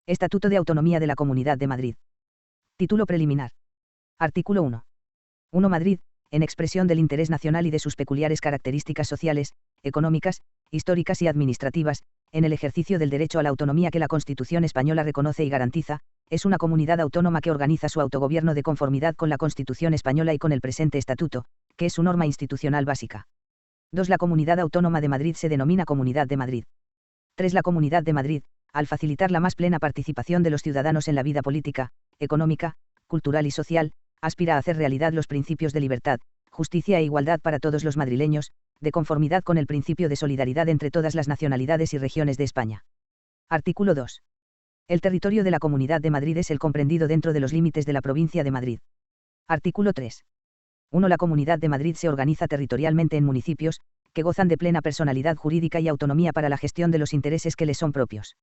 Estatuto de Autonomía de la Comunidad de Madrid. Título preliminar. Artículo 1. 1. Madrid, en expresión del interés nacional y de sus peculiares características sociales, económicas, históricas y administrativas, en el ejercicio del derecho a la autonomía que la Constitución española reconoce y garantiza, es una comunidad autónoma que organiza su autogobierno de conformidad con la Constitución española y con el presente estatuto, que es su norma institucional básica. 2. La Comunidad Autónoma de Madrid se denomina Comunidad de Madrid. 3. La Comunidad de Madrid, al facilitar la más plena participación de los ciudadanos en la vida política, económica, cultural y social, aspira a hacer realidad los principios de libertad, justicia e igualdad para todos los madrileños, de conformidad con el principio de solidaridad entre todas las nacionalidades y regiones de España. Artículo 2. El territorio de la Comunidad de Madrid es el comprendido dentro de los límites de la provincia de Madrid. Artículo 3. 1. La Comunidad de Madrid se organiza territorialmente en municipios, que gozan de plena personalidad jurídica y autonomía para la gestión de los intereses que les son propios.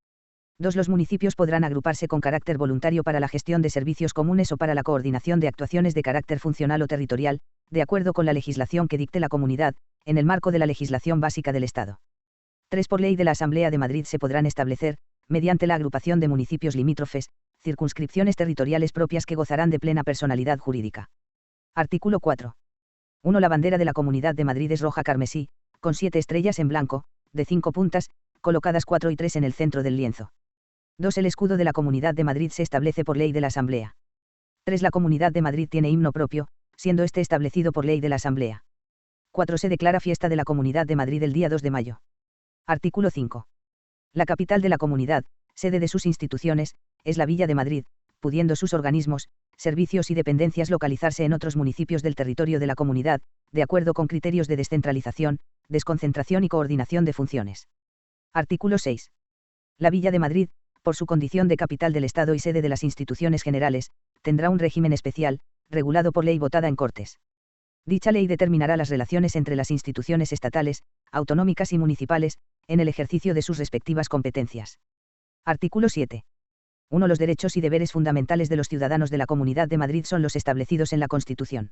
2. Los municipios podrán agruparse con carácter voluntario para la gestión de servicios comunes o para la coordinación de actuaciones de carácter funcional o territorial, de acuerdo con la legislación que dicte la comunidad, en el marco de la legislación básica del Estado. 3. Por ley de la Asamblea de Madrid se podrán establecer, mediante la agrupación de municipios limítrofes, circunscripciones territoriales propias que gozarán de plena personalidad jurídica. Artículo 4. 1. La bandera de la Comunidad de Madrid es roja carmesí, con 7 estrellas en blanco, de 5 puntas, colocadas 4 y 3 en el centro del lienzo. 2. El escudo de la Comunidad de Madrid se establece por ley de la Asamblea. 3. La Comunidad de Madrid tiene himno propio, siendo este establecido por ley de la Asamblea. 4. Se declara fiesta de la Comunidad de Madrid el día 2 de mayo. Artículo 5. La capital de la comunidad, sede de sus instituciones, es la Villa de Madrid, pudiendo sus organismos, servicios y dependencias localizarse en otros municipios del territorio de la comunidad, de acuerdo con criterios de descentralización, desconcentración y coordinación de funciones. Artículo 6. La Villa de Madrid, por su condición de capital del Estado y sede de las instituciones generales, tendrá un régimen especial, regulado por ley votada en Cortes. Dicha ley determinará las relaciones entre las instituciones estatales, autonómicas y municipales, en el ejercicio de sus respectivas competencias. Artículo 7. 1. Los derechos y deberes fundamentales de los ciudadanos de la Comunidad de Madrid son los establecidos en la Constitución.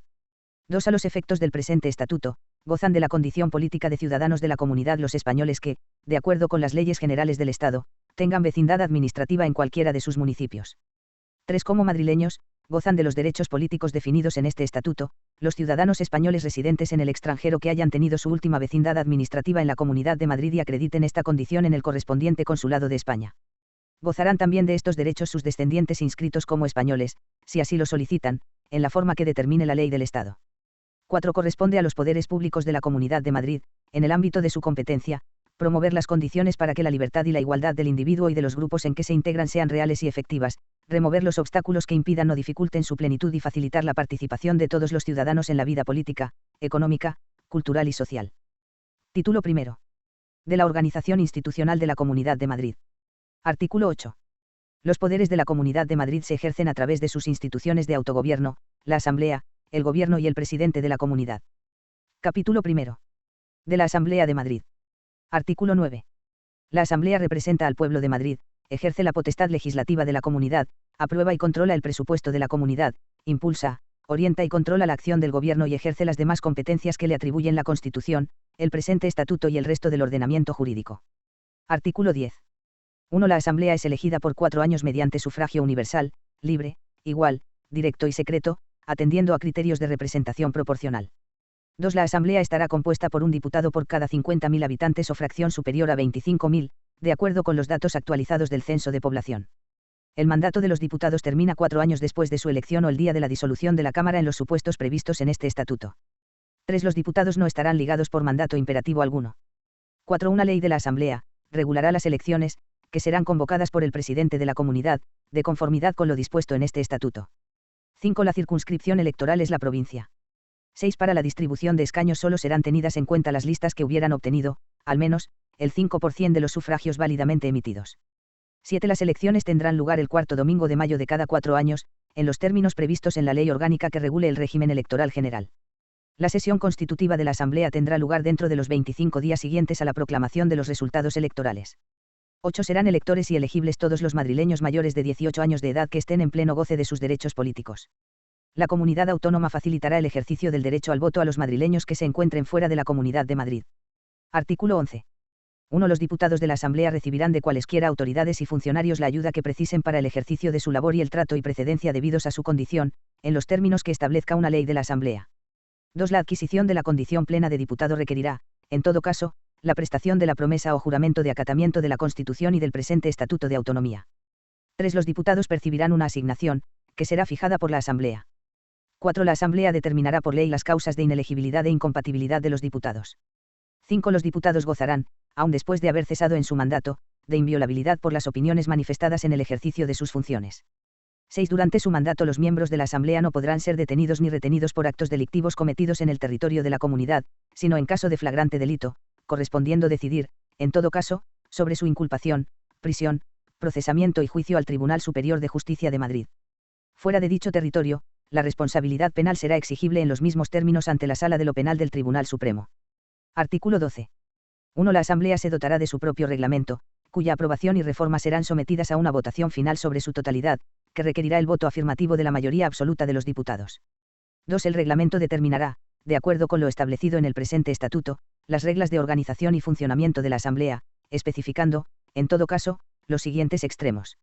2. A los efectos del presente estatuto, gozan de la condición política de ciudadanos de la comunidad los españoles que, de acuerdo con las leyes generales del Estado, tengan vecindad administrativa en cualquiera de sus municipios. 3. Como madrileños, gozan de los derechos políticos definidos en este estatuto, los ciudadanos españoles residentes en el extranjero que hayan tenido su última vecindad administrativa en la Comunidad de Madrid y acrediten esta condición en el correspondiente Consulado de España. Gozarán también de estos derechos sus descendientes inscritos como españoles, si así lo solicitan, en la forma que determine la ley del Estado. 4. Corresponde a los poderes públicos de la Comunidad de Madrid, en el ámbito de su competencia, promover las condiciones para que la libertad y la igualdad del individuo y de los grupos en que se integran sean reales y efectivas, remover los obstáculos que impidan o dificulten su plenitud y facilitar la participación de todos los ciudadanos en la vida política, económica, cultural y social. Título primero. De la Organización Institucional de la Comunidad de Madrid. Artículo 8. Los poderes de la Comunidad de Madrid se ejercen a través de sus instituciones de autogobierno, la Asamblea, el Gobierno y el Presidente de la Comunidad. Capítulo primero. De la Asamblea de Madrid. Artículo 9. La Asamblea representa al pueblo de Madrid, ejerce la potestad legislativa de la comunidad, aprueba y controla el presupuesto de la comunidad, impulsa, orienta y controla la acción del Gobierno y ejerce las demás competencias que le atribuyen la Constitución, el presente estatuto y el resto del ordenamiento jurídico. Artículo 10. 1. La Asamblea es elegida por 4 años mediante sufragio universal, libre, igual, directo y secreto, atendiendo a criterios de representación proporcional. 2. La Asamblea estará compuesta por un diputado por cada 50.000 habitantes o fracción superior a 25.000, de acuerdo con los datos actualizados del Censo de Población. El mandato de los diputados termina 4 años después de su elección o el día de la disolución de la Cámara en los supuestos previstos en este estatuto. 3. Los diputados no estarán ligados por mandato imperativo alguno. 4. Una ley de la Asamblea regulará las elecciones, que serán convocadas por el presidente de la comunidad, de conformidad con lo dispuesto en este estatuto. 5. La circunscripción electoral es la provincia. 6. Para la distribución de escaños solo serán tenidas en cuenta las listas que hubieran obtenido, al menos, el 5% de los sufragios válidamente emitidos. 7. Las elecciones tendrán lugar el cuarto domingo de mayo de cada 4 años, en los términos previstos en la ley orgánica que regule el régimen electoral general. La sesión constitutiva de la Asamblea tendrá lugar dentro de los 25 días siguientes a la proclamación de los resultados electorales. 8. Serán electores y elegibles todos los madrileños mayores de 18 años de edad que estén en pleno goce de sus derechos políticos. La comunidad autónoma facilitará el ejercicio del derecho al voto a los madrileños que se encuentren fuera de la Comunidad de Madrid. Artículo 11. 1. Los diputados de la Asamblea recibirán de cualesquiera autoridades y funcionarios la ayuda que precisen para el ejercicio de su labor y el trato y precedencia debidos a su condición, en los términos que establezca una ley de la Asamblea. 2. La adquisición de la condición plena de diputado requerirá, en todo caso, la prestación de la promesa o juramento de acatamiento de la Constitución y del presente Estatuto de Autonomía. 3. Los diputados percibirán una asignación, que será fijada por la Asamblea. 4. La Asamblea determinará por ley las causas de inelegibilidad e incompatibilidad de los diputados. 5. Los diputados gozarán, aun después de haber cesado en su mandato, de inviolabilidad por las opiniones manifestadas en el ejercicio de sus funciones. 6. Durante su mandato los miembros de la Asamblea no podrán ser detenidos ni retenidos por actos delictivos cometidos en el territorio de la comunidad, sino en caso de flagrante delito, correspondiendo decidir, en todo caso, sobre su inculpación, prisión, procesamiento y juicio al Tribunal Superior de Justicia de Madrid. Fuera de dicho territorio, la responsabilidad penal será exigible en los mismos términos ante la Sala de lo Penal del Tribunal Supremo. Artículo 12. 1. La Asamblea se dotará de su propio reglamento, cuya aprobación y reforma serán sometidas a una votación final sobre su totalidad, que requerirá el voto afirmativo de la mayoría absoluta de los diputados. 2. El reglamento determinará, de acuerdo con lo establecido en el presente estatuto, las reglas de organización y funcionamiento de la Asamblea, especificando, en todo caso, los siguientes extremos.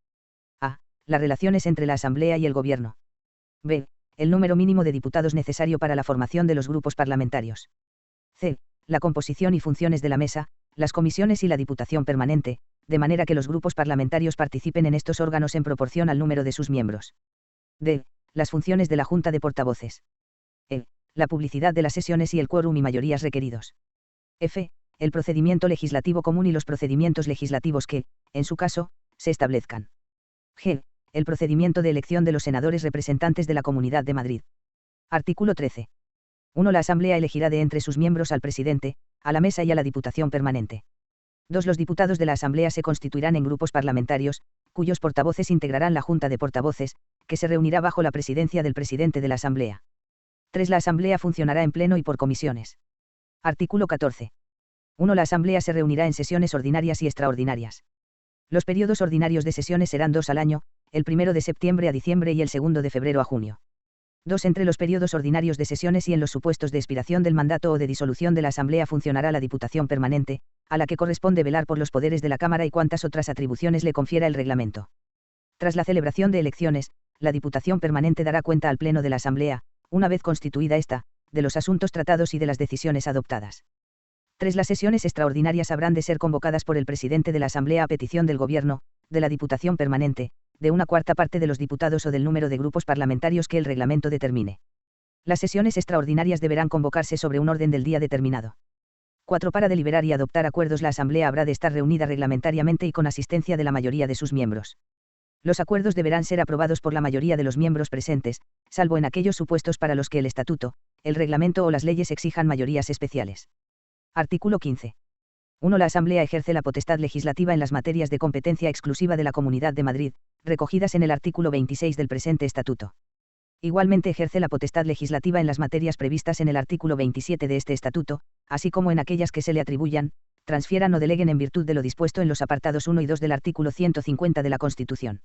A. Las relaciones entre la Asamblea y el Gobierno. B. El número mínimo de diputados necesario para la formación de los grupos parlamentarios. C. La composición y funciones de la mesa, las comisiones y la Diputación Permanente, de manera que los grupos parlamentarios participen en estos órganos en proporción al número de sus miembros. D. Las funciones de la Junta de Portavoces. E. La publicidad de las sesiones y el quórum y mayorías requeridos. F. El procedimiento legislativo común y los procedimientos legislativos que, en su caso, se establezcan. G. El procedimiento de elección de los senadores representantes de la Comunidad de Madrid. Artículo 13. 1. La Asamblea elegirá de entre sus miembros al presidente, a la mesa y a la Diputación Permanente. 2. Los diputados de la Asamblea se constituirán en grupos parlamentarios, cuyos portavoces integrarán la Junta de Portavoces, que se reunirá bajo la presidencia del presidente de la Asamblea. 3. La Asamblea funcionará en pleno y por comisiones. Artículo 14. 1. La Asamblea se reunirá en sesiones ordinarias y extraordinarias. Los periodos ordinarios de sesiones serán 2 al año, el 1 de septiembre a diciembre y el 2 de febrero a junio. 2. Entre los periodos ordinarios de sesiones y en los supuestos de expiración del mandato o de disolución de la Asamblea funcionará la Diputación Permanente, a la que corresponde velar por los poderes de la Cámara y cuantas otras atribuciones le confiera el reglamento. Tras la celebración de elecciones, la Diputación Permanente dará cuenta al Pleno de la Asamblea, una vez constituida esta, de los asuntos tratados y de las decisiones adoptadas. 3. Las sesiones extraordinarias habrán de ser convocadas por el presidente de la Asamblea a petición del Gobierno, de la Diputación Permanente, de una cuarta parte de los diputados o del número de grupos parlamentarios que el reglamento determine. Las sesiones extraordinarias deberán convocarse sobre un orden del día determinado. 4. Para deliberar y adoptar acuerdos la Asamblea habrá de estar reunida reglamentariamente y con asistencia de la mayoría de sus miembros. Los acuerdos deberán ser aprobados por la mayoría de los miembros presentes, salvo en aquellos supuestos para los que el estatuto, el reglamento o las leyes exijan mayorías especiales. Artículo 15. 1. La Asamblea ejerce la potestad legislativa en las materias de competencia exclusiva de la Comunidad de Madrid, recogidas en el artículo 26 del presente estatuto. Igualmente ejerce la potestad legislativa en las materias previstas en el artículo 27 de este estatuto, así como en aquellas que se le atribuyan, transfieran o deleguen en virtud de lo dispuesto en los apartados 1 y 2 del artículo 150 de la Constitución.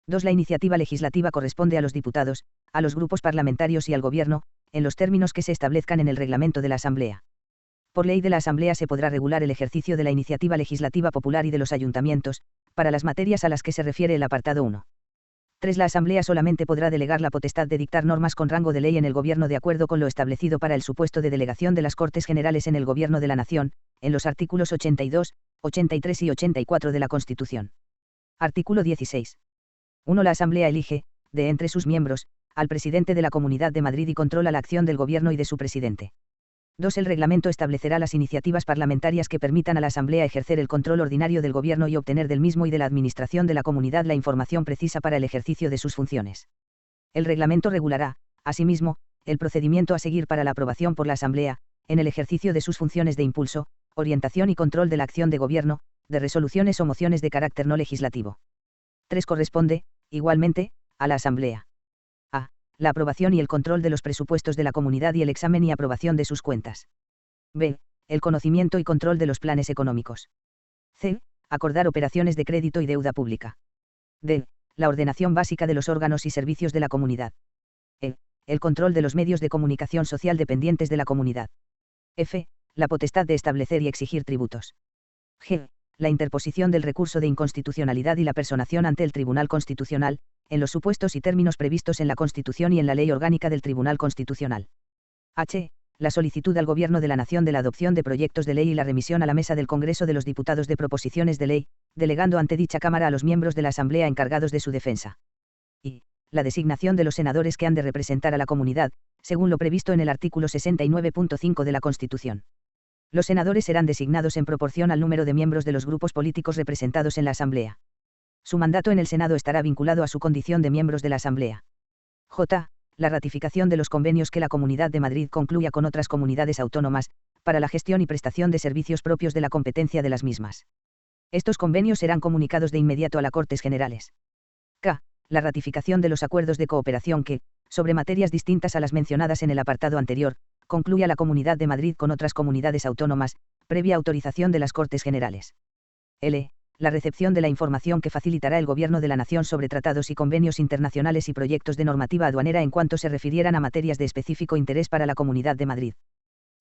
2. La iniciativa legislativa corresponde a los diputados, a los grupos parlamentarios y al Gobierno, en los términos que se establezcan en el reglamento de la Asamblea. Por ley de la Asamblea se podrá regular el ejercicio de la iniciativa legislativa popular y de los ayuntamientos, para las materias a las que se refiere el apartado 1. 3. La Asamblea solamente podrá delegar la potestad de dictar normas con rango de ley en el Gobierno de acuerdo con lo establecido para el supuesto de delegación de las Cortes Generales en el Gobierno de la Nación, en los artículos 82, 83 y 84 de la Constitución. Artículo 16. 1. La Asamblea elige, de entre sus miembros, al presidente de la Comunidad de Madrid y controla la acción del Gobierno y de su presidente. 2. El reglamento establecerá las iniciativas parlamentarias que permitan a la Asamblea ejercer el control ordinario del Gobierno y obtener del mismo y de la Administración de la Comunidad la información precisa para el ejercicio de sus funciones. El reglamento regulará, asimismo, el procedimiento a seguir para la aprobación por la Asamblea, en el ejercicio de sus funciones de impulso, orientación y control de la acción de Gobierno, de resoluciones o mociones de carácter no legislativo. 3. Corresponde, igualmente, a la Asamblea. A. La aprobación y el control de los presupuestos de la comunidad y el examen y aprobación de sus cuentas. B. El conocimiento y control de los planes económicos. C. Acordar operaciones de crédito y deuda pública. D. La ordenación básica de los órganos y servicios de la comunidad. E. El control de los medios de comunicación social dependientes de la comunidad. F. La potestad de establecer y exigir tributos. G. La interposición del recurso de inconstitucionalidad y la personación ante el Tribunal Constitucional, en los supuestos y términos previstos en la Constitución y en la Ley Orgánica del Tribunal Constitucional. H. La solicitud al Gobierno de la Nación de la adopción de proyectos de ley y la remisión a la mesa del Congreso de los Diputados de proposiciones de ley, delegando ante dicha Cámara a los miembros de la Asamblea encargados de su defensa. Y. La designación de los senadores que han de representar a la comunidad, según lo previsto en el artículo 69.5 de la Constitución. Los senadores serán designados en proporción al número de miembros de los grupos políticos representados en la Asamblea. Su mandato en el Senado estará vinculado a su condición de miembros de la Asamblea. J. La ratificación de los convenios que la Comunidad de Madrid concluya con otras comunidades autónomas, para la gestión y prestación de servicios propios de la competencia de las mismas. Estos convenios serán comunicados de inmediato a las Cortes Generales. K. La ratificación de los acuerdos de cooperación que, sobre materias distintas a las mencionadas en el apartado anterior, concluya la Comunidad de Madrid con otras comunidades autónomas, previa autorización de las Cortes Generales. L. La recepción de la información que facilitará el Gobierno de la Nación sobre tratados y convenios internacionales y proyectos de normativa aduanera en cuanto se refirieran a materias de específico interés para la Comunidad de Madrid.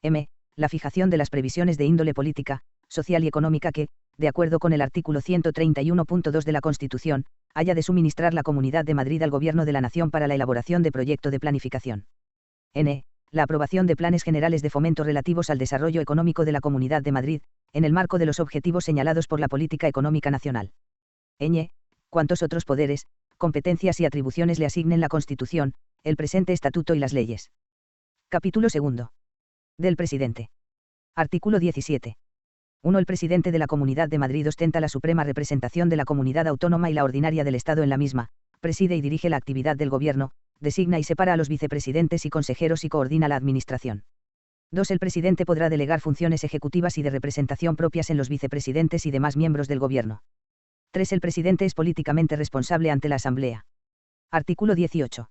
M. La fijación de las previsiones de índole política, social y económica que, de acuerdo con el artículo 131.2 de la Constitución, haya de suministrar la Comunidad de Madrid al Gobierno de la Nación para la elaboración de proyecto de planificación. N. La aprobación de planes generales de fomento relativos al desarrollo económico de la Comunidad de Madrid, en el marco de los objetivos señalados por la política económica nacional. Ñ. Cuantos otros poderes, competencias y atribuciones le asignen la Constitución, el presente Estatuto y las leyes. Capítulo 2. Del Presidente. Artículo 17. 1. El Presidente de la Comunidad de Madrid ostenta la suprema representación de la comunidad autónoma y la ordinaria del Estado en la misma, preside y dirige la actividad del Gobierno, designa y separa a los vicepresidentes y consejeros y coordina la administración. 2. El presidente podrá delegar funciones ejecutivas y de representación propias en los vicepresidentes y demás miembros del Gobierno. 3. El presidente es políticamente responsable ante la Asamblea. Artículo 18.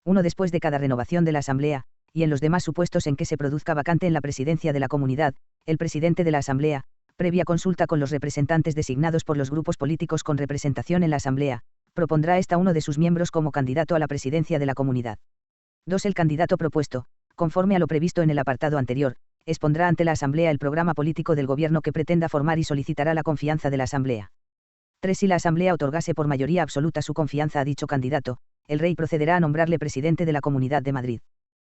1. Después de cada renovación de la Asamblea, y en los demás supuestos en que se produzca vacante en la presidencia de la comunidad, el presidente de la Asamblea, previa consulta con los representantes designados por los grupos políticos con representación en la Asamblea, propondrá a uno de sus miembros como candidato a la presidencia de la comunidad. 2. El candidato propuesto, conforme a lo previsto en el apartado anterior, expondrá ante la Asamblea el programa político del Gobierno que pretenda formar y solicitará la confianza de la Asamblea. 3. Si la Asamblea otorgase por mayoría absoluta su confianza a dicho candidato, el Rey procederá a nombrarle presidente de la Comunidad de Madrid.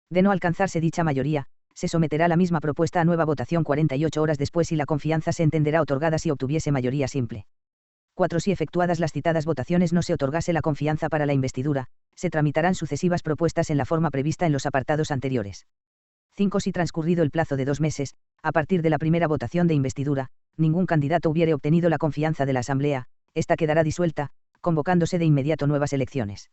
De no alcanzarse dicha mayoría, se someterá la misma propuesta a nueva votación 48 horas después y la confianza se entenderá otorgada si obtuviese mayoría simple. 4. Si efectuadas las citadas votaciones no se otorgase la confianza para la investidura, se tramitarán sucesivas propuestas en la forma prevista en los apartados anteriores. 5. Si transcurrido el plazo de 2 meses, a partir de la primera votación de investidura, ningún candidato hubiere obtenido la confianza de la Asamblea, esta quedará disuelta, convocándose de inmediato nuevas elecciones.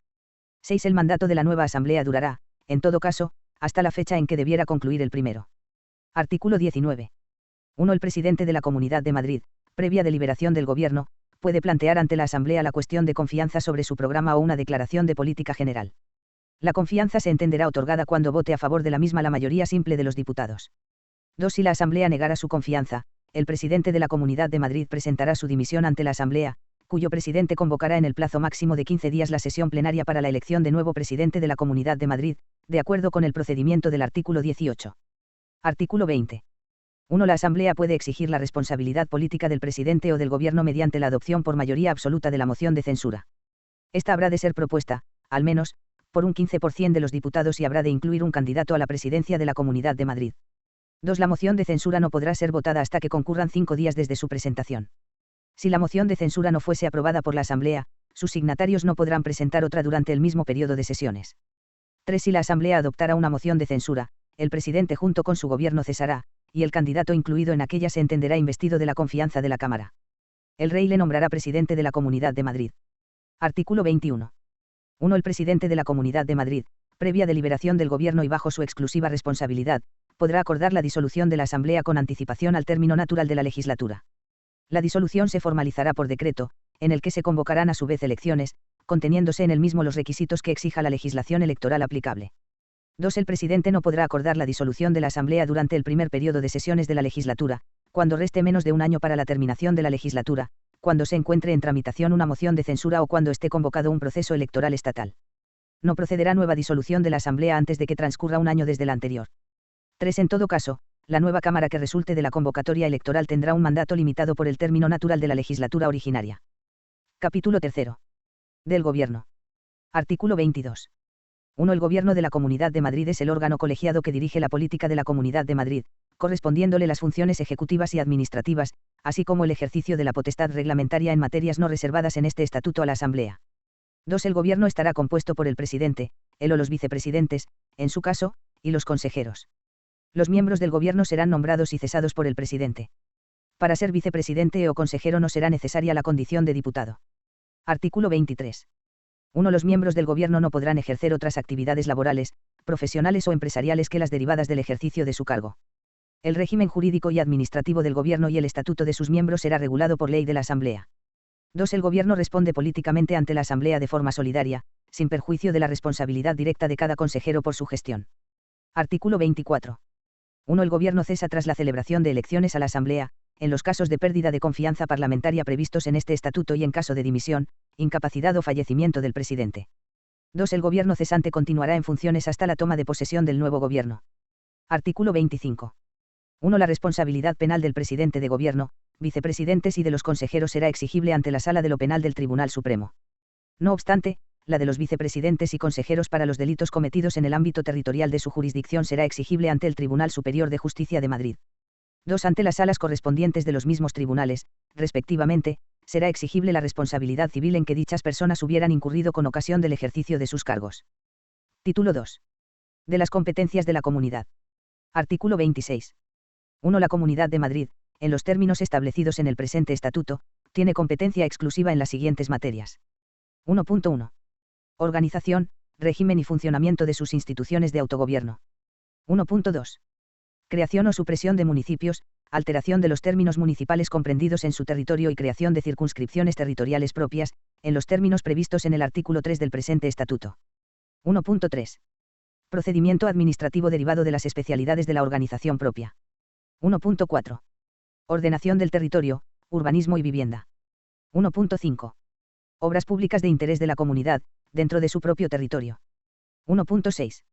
6. El mandato de la nueva Asamblea durará, en todo caso, hasta la fecha en que debiera concluir el primero. Artículo 19. 1. El presidente de la Comunidad de Madrid, previa deliberación del Gobierno, puede plantear ante la Asamblea la cuestión de confianza sobre su programa o una declaración de política general. La confianza se entenderá otorgada cuando vote a favor de la misma la mayoría simple de los diputados. 2. Si la Asamblea negara su confianza, el presidente de la Comunidad de Madrid presentará su dimisión ante la Asamblea, cuyo presidente convocará en el plazo máximo de 15 días la sesión plenaria para la elección de nuevo presidente de la Comunidad de Madrid, de acuerdo con el procedimiento del artículo 18. Artículo 20. 1. La Asamblea puede exigir la responsabilidad política del presidente o del Gobierno mediante la adopción por mayoría absoluta de la moción de censura. Esta habrá de ser propuesta, al menos, por un 15% de los diputados y habrá de incluir un candidato a la presidencia de la Comunidad de Madrid. 2. La moción de censura no podrá ser votada hasta que concurran 5 días desde su presentación. Si la moción de censura no fuese aprobada por la Asamblea, sus signatarios no podrán presentar otra durante el mismo periodo de sesiones. 3. Si la Asamblea adoptara una moción de censura, el presidente junto con su gobierno cesará, y el candidato incluido en aquella se entenderá investido de la confianza de la Cámara. El Rey le nombrará presidente de la Comunidad de Madrid. Artículo 21. 1. El presidente de la Comunidad de Madrid, previa deliberación del Gobierno y bajo su exclusiva responsabilidad, podrá acordar la disolución de la Asamblea con anticipación al término natural de la legislatura. La disolución se formalizará por decreto, en el que se convocarán a su vez elecciones, conteniéndose en el mismo los requisitos que exija la legislación electoral aplicable. 2. El presidente no podrá acordar la disolución de la Asamblea durante el primer periodo de sesiones de la legislatura, cuando reste menos de un año para la terminación de la legislatura, cuando se encuentre en tramitación una moción de censura o cuando esté convocado un proceso electoral estatal. No procederá nueva disolución de la Asamblea antes de que transcurra un año desde la anterior. 3. En todo caso, La nueva Cámara que resulte de la convocatoria electoral tendrá un mandato limitado por el término natural de la legislatura originaria. Capítulo 3. Del Gobierno. Artículo 22. 1. El Gobierno de la Comunidad de Madrid es el órgano colegiado que dirige la política de la Comunidad de Madrid, correspondiéndole las funciones ejecutivas y administrativas, así como el ejercicio de la potestad reglamentaria en materias no reservadas en este estatuto a la Asamblea. 2. El Gobierno estará compuesto por el presidente, él o los vicepresidentes, en su caso, y los consejeros. Los miembros del Gobierno serán nombrados y cesados por el presidente. Para ser vicepresidente o consejero no será necesaria la condición de diputado. Artículo 23. 1. Los miembros del Gobierno no podrán ejercer otras actividades laborales, profesionales o empresariales que las derivadas del ejercicio de su cargo. El régimen jurídico y administrativo del Gobierno y el estatuto de sus miembros será regulado por ley de la Asamblea. 2. El Gobierno responde políticamente ante la Asamblea de forma solidaria, sin perjuicio de la responsabilidad directa de cada consejero por su gestión. Artículo 24. 1. El Gobierno cesa tras la celebración de elecciones a la Asamblea, en los casos de pérdida de confianza parlamentaria previstos en este estatuto y en caso de dimisión, incapacidad o fallecimiento del presidente. 2. El Gobierno cesante continuará en funciones hasta la toma de posesión del nuevo Gobierno. Artículo 25. 1. La responsabilidad penal del presidente de Gobierno, vicepresidentes y de los consejeros será exigible ante la Sala de lo Penal del Tribunal Supremo. No obstante, la de los vicepresidentes y consejeros para los delitos cometidos en el ámbito territorial de su jurisdicción será exigible ante el Tribunal Superior de Justicia de Madrid. 2. Ante las salas correspondientes de los mismos tribunales, respectivamente, será exigible la responsabilidad civil en que dichas personas hubieran incurrido con ocasión del ejercicio de sus cargos. Título 2. De las competencias de la Comunidad. Artículo 26. 1. La Comunidad de Madrid, en los términos establecidos en el presente estatuto, tiene competencia exclusiva en las siguientes materias. 1.1. Organización, régimen y funcionamiento de sus instituciones de autogobierno. 1.2. Creación o supresión de municipios, alteración de los términos municipales comprendidos en su territorio y creación de circunscripciones territoriales propias, en los términos previstos en el artículo 3 del presente estatuto. 1.3. Procedimiento administrativo derivado de las especialidades de la organización propia. 1.4. Ordenación del territorio, urbanismo y vivienda. 1.5. Obras públicas de interés de la comunidad, dentro de su propio territorio. 1.6.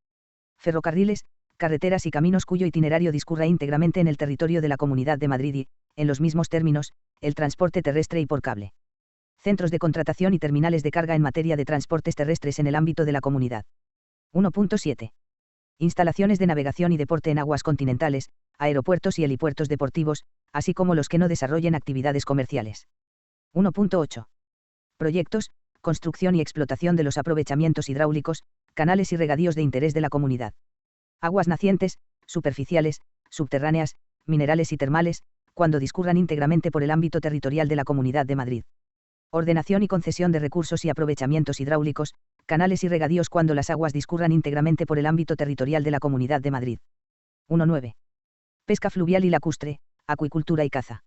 Ferrocarriles, carreteras y caminos cuyo itinerario discurra íntegramente en el territorio de la Comunidad de Madrid y, en los mismos términos, el transporte terrestre y por cable. Centros de contratación y terminales de carga en materia de transportes terrestres en el ámbito de la comunidad. 1.7. Instalaciones de navegación y deporte en aguas continentales, aeropuertos y helipuertos deportivos, así como los que no desarrollen actividades comerciales. 1.8. Proyectos, construcción y explotación de los aprovechamientos hidráulicos, canales y regadíos de interés de la comunidad. Aguas nacientes, superficiales, subterráneas, minerales y termales, cuando discurran íntegramente por el ámbito territorial de la Comunidad de Madrid. Ordenación y concesión de recursos y aprovechamientos hidráulicos, canales y regadíos cuando las aguas discurran íntegramente por el ámbito territorial de la Comunidad de Madrid. 1.9. Pesca fluvial y lacustre, acuicultura y caza.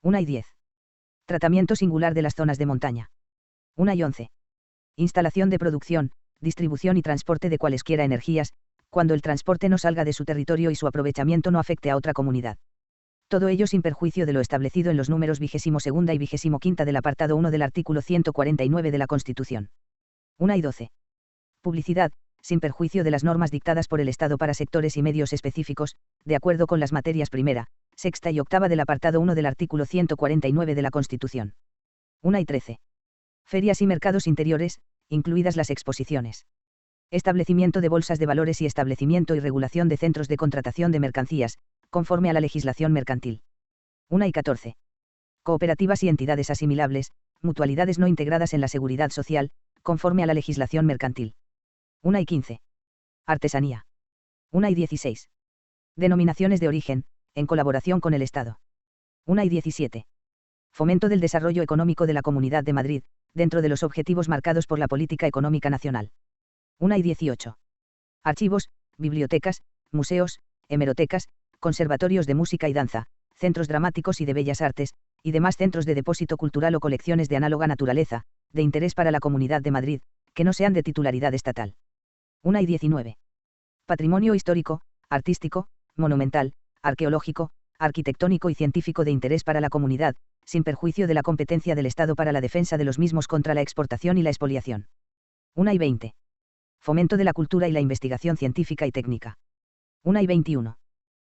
1 y 10. Tratamiento singular de las zonas de montaña. 1 y 11. Instalación de producción, distribución y transporte de cualesquiera energías, cuando el transporte no salga de su territorio y su aprovechamiento no afecte a otra comunidad. Todo ello sin perjuicio de lo establecido en los números 22 y 25 del apartado 1 del artículo 149 de la Constitución. 1 y 12. Publicidad, sin perjuicio de las normas dictadas por el Estado para sectores y medios específicos, de acuerdo con las materias primera, sexta y octava del apartado 1 del artículo 149 de la Constitución. 1 y 13. Ferias y mercados interiores, incluidas las exposiciones. Establecimiento de bolsas de valores y establecimiento y regulación de centros de contratación de mercancías, conforme a la legislación mercantil. 1 y 14. Cooperativas y entidades asimilables, mutualidades no integradas en la seguridad social, conforme a la legislación mercantil. 1 y 15. Artesanía. 1 y 16. Denominaciones de origen, en colaboración con el Estado. 1 y 17. Fomento del desarrollo económico de la Comunidad de Madrid, dentro de los objetivos marcados por la Política Económica Nacional. 1 y 18. Archivos, bibliotecas, museos, hemerotecas, conservatorios de música y danza, centros dramáticos y de bellas artes, y demás centros de depósito cultural o colecciones de análoga naturaleza, de interés para la Comunidad de Madrid, que no sean de titularidad estatal. 1 y 19. Patrimonio histórico, artístico, monumental, arqueológico, arquitectónico y científico de interés para la comunidad, sin perjuicio de la competencia del Estado para la defensa de los mismos contra la exportación y la expoliación. 1 y 20. Fomento de la cultura y la investigación científica y técnica. 1 y 21.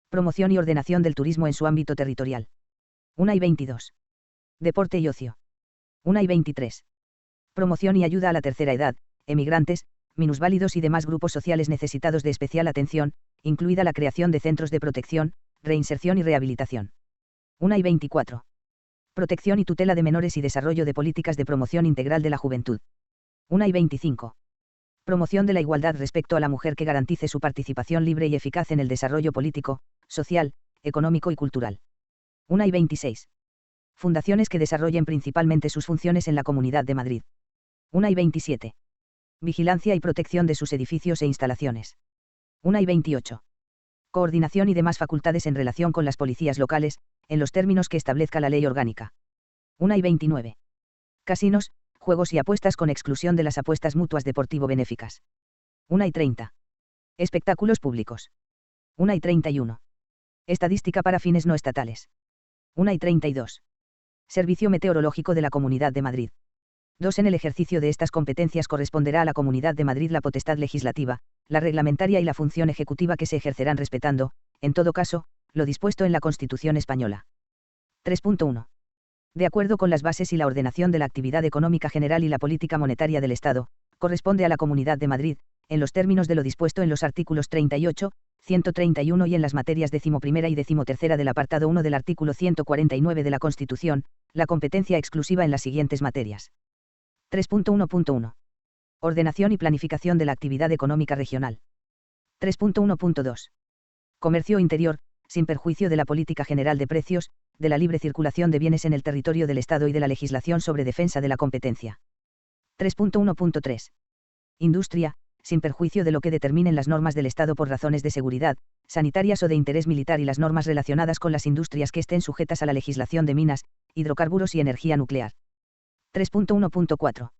Promoción y ordenación del turismo en su ámbito territorial. 1 y 22. Deporte y ocio. 1 y 23. Promoción y ayuda a la tercera edad, emigrantes, minusválidos y demás grupos sociales necesitados de especial atención, incluida la creación de centros de protección, reinserción y rehabilitación. 1 y 24. Protección y tutela de menores y desarrollo de políticas de promoción integral de la juventud. 1 y 25. Promoción de la igualdad respecto a la mujer que garantice su participación libre y eficaz en el desarrollo político, social, económico y cultural. 1 y 26. Fundaciones que desarrollen principalmente sus funciones en la Comunidad de Madrid. 1 y 27. Vigilancia y protección de sus edificios e instalaciones. 1 y 28. Coordinación y demás facultades en relación con las policías locales, en los términos que establezca la ley orgánica. 1 y 29. Casinos, juegos y apuestas con exclusión de las apuestas mutuas deportivo-benéficas. 1 y 30. Espectáculos públicos. 1 y 31. Estadística para fines no estatales. 1 y 32. Servicio Meteorológico de la Comunidad de Madrid. 2. En el ejercicio de estas competencias corresponderá a la Comunidad de Madrid la potestad legislativa, la reglamentaria y la función ejecutiva que se ejercerán respetando, en todo caso, lo dispuesto en la Constitución española. 3.1. De acuerdo con las bases y la ordenación de la actividad económica general y la política monetaria del Estado, corresponde a la Comunidad de Madrid, en los términos de lo dispuesto en los artículos 38, 131 y en las materias 11ª y 13ª del apartado 1 del artículo 149 de la Constitución, la competencia exclusiva en las siguientes materias. 3.1.1. Ordenación y planificación de la actividad económica regional. 3.1.2. Comercio interior, sin perjuicio de la política general de precios, de la libre circulación de bienes en el territorio del Estado y de la legislación sobre defensa de la competencia. 3.1.3. Industria, sin perjuicio de lo que determinen las normas del Estado por razones de seguridad, sanitarias o de interés militar y las normas relacionadas con las industrias que estén sujetas a la legislación de minas, hidrocarburos y energía nuclear. 3.1.4.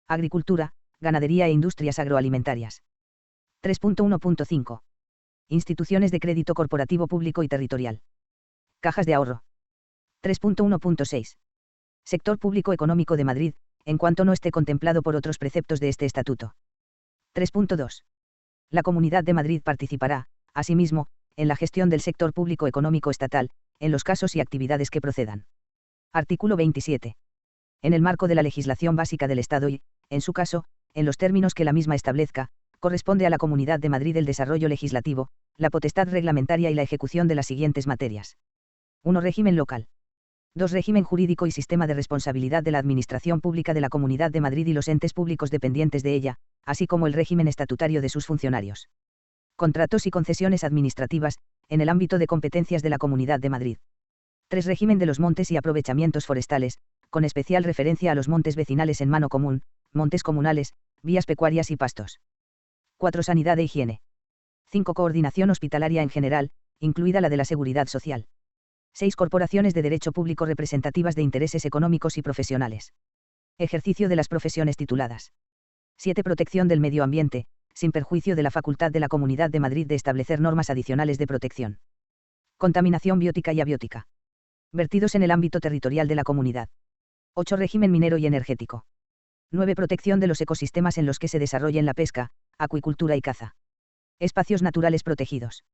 Agricultura, ganadería e industrias agroalimentarias. 3.1.5. Instituciones de crédito corporativo público y territorial. Cajas de ahorro. 3.1.6. Sector público económico de Madrid, en cuanto no esté contemplado por otros preceptos de este estatuto. 3.2. La Comunidad de Madrid participará, asimismo, en la gestión del sector público económico estatal, en los casos y actividades que procedan. Artículo 27. En el marco de la legislación básica del Estado y, en su caso, en los términos que la misma establezca, corresponde a la Comunidad de Madrid el desarrollo legislativo, la potestad reglamentaria y la ejecución de las siguientes materias. 1. Régimen local. 2. Régimen jurídico y sistema de responsabilidad de la Administración Pública de la Comunidad de Madrid y los entes públicos dependientes de ella, así como el régimen estatutario de sus funcionarios. Contratos y concesiones administrativas, en el ámbito de competencias de la Comunidad de Madrid. 3. Régimen de los montes y aprovechamientos forestales, con especial referencia a los montes vecinales en mano común, montes comunales, vías pecuarias y pastos. 4. Sanidad e higiene. 5. Coordinación hospitalaria en general, incluida la de la seguridad social. 6. Corporaciones de derecho público representativas de intereses económicos y profesionales. Ejercicio de las profesiones tituladas. 7. Protección del medio ambiente, sin perjuicio de la facultad de la Comunidad de Madrid de establecer normas adicionales de protección. Contaminación biótica y abiótica. Vertidos en el ámbito territorial de la comunidad. 8. Régimen minero y energético. 9. Protección de los ecosistemas en los que se desarrollen la pesca, acuicultura y caza. Espacios naturales protegidos.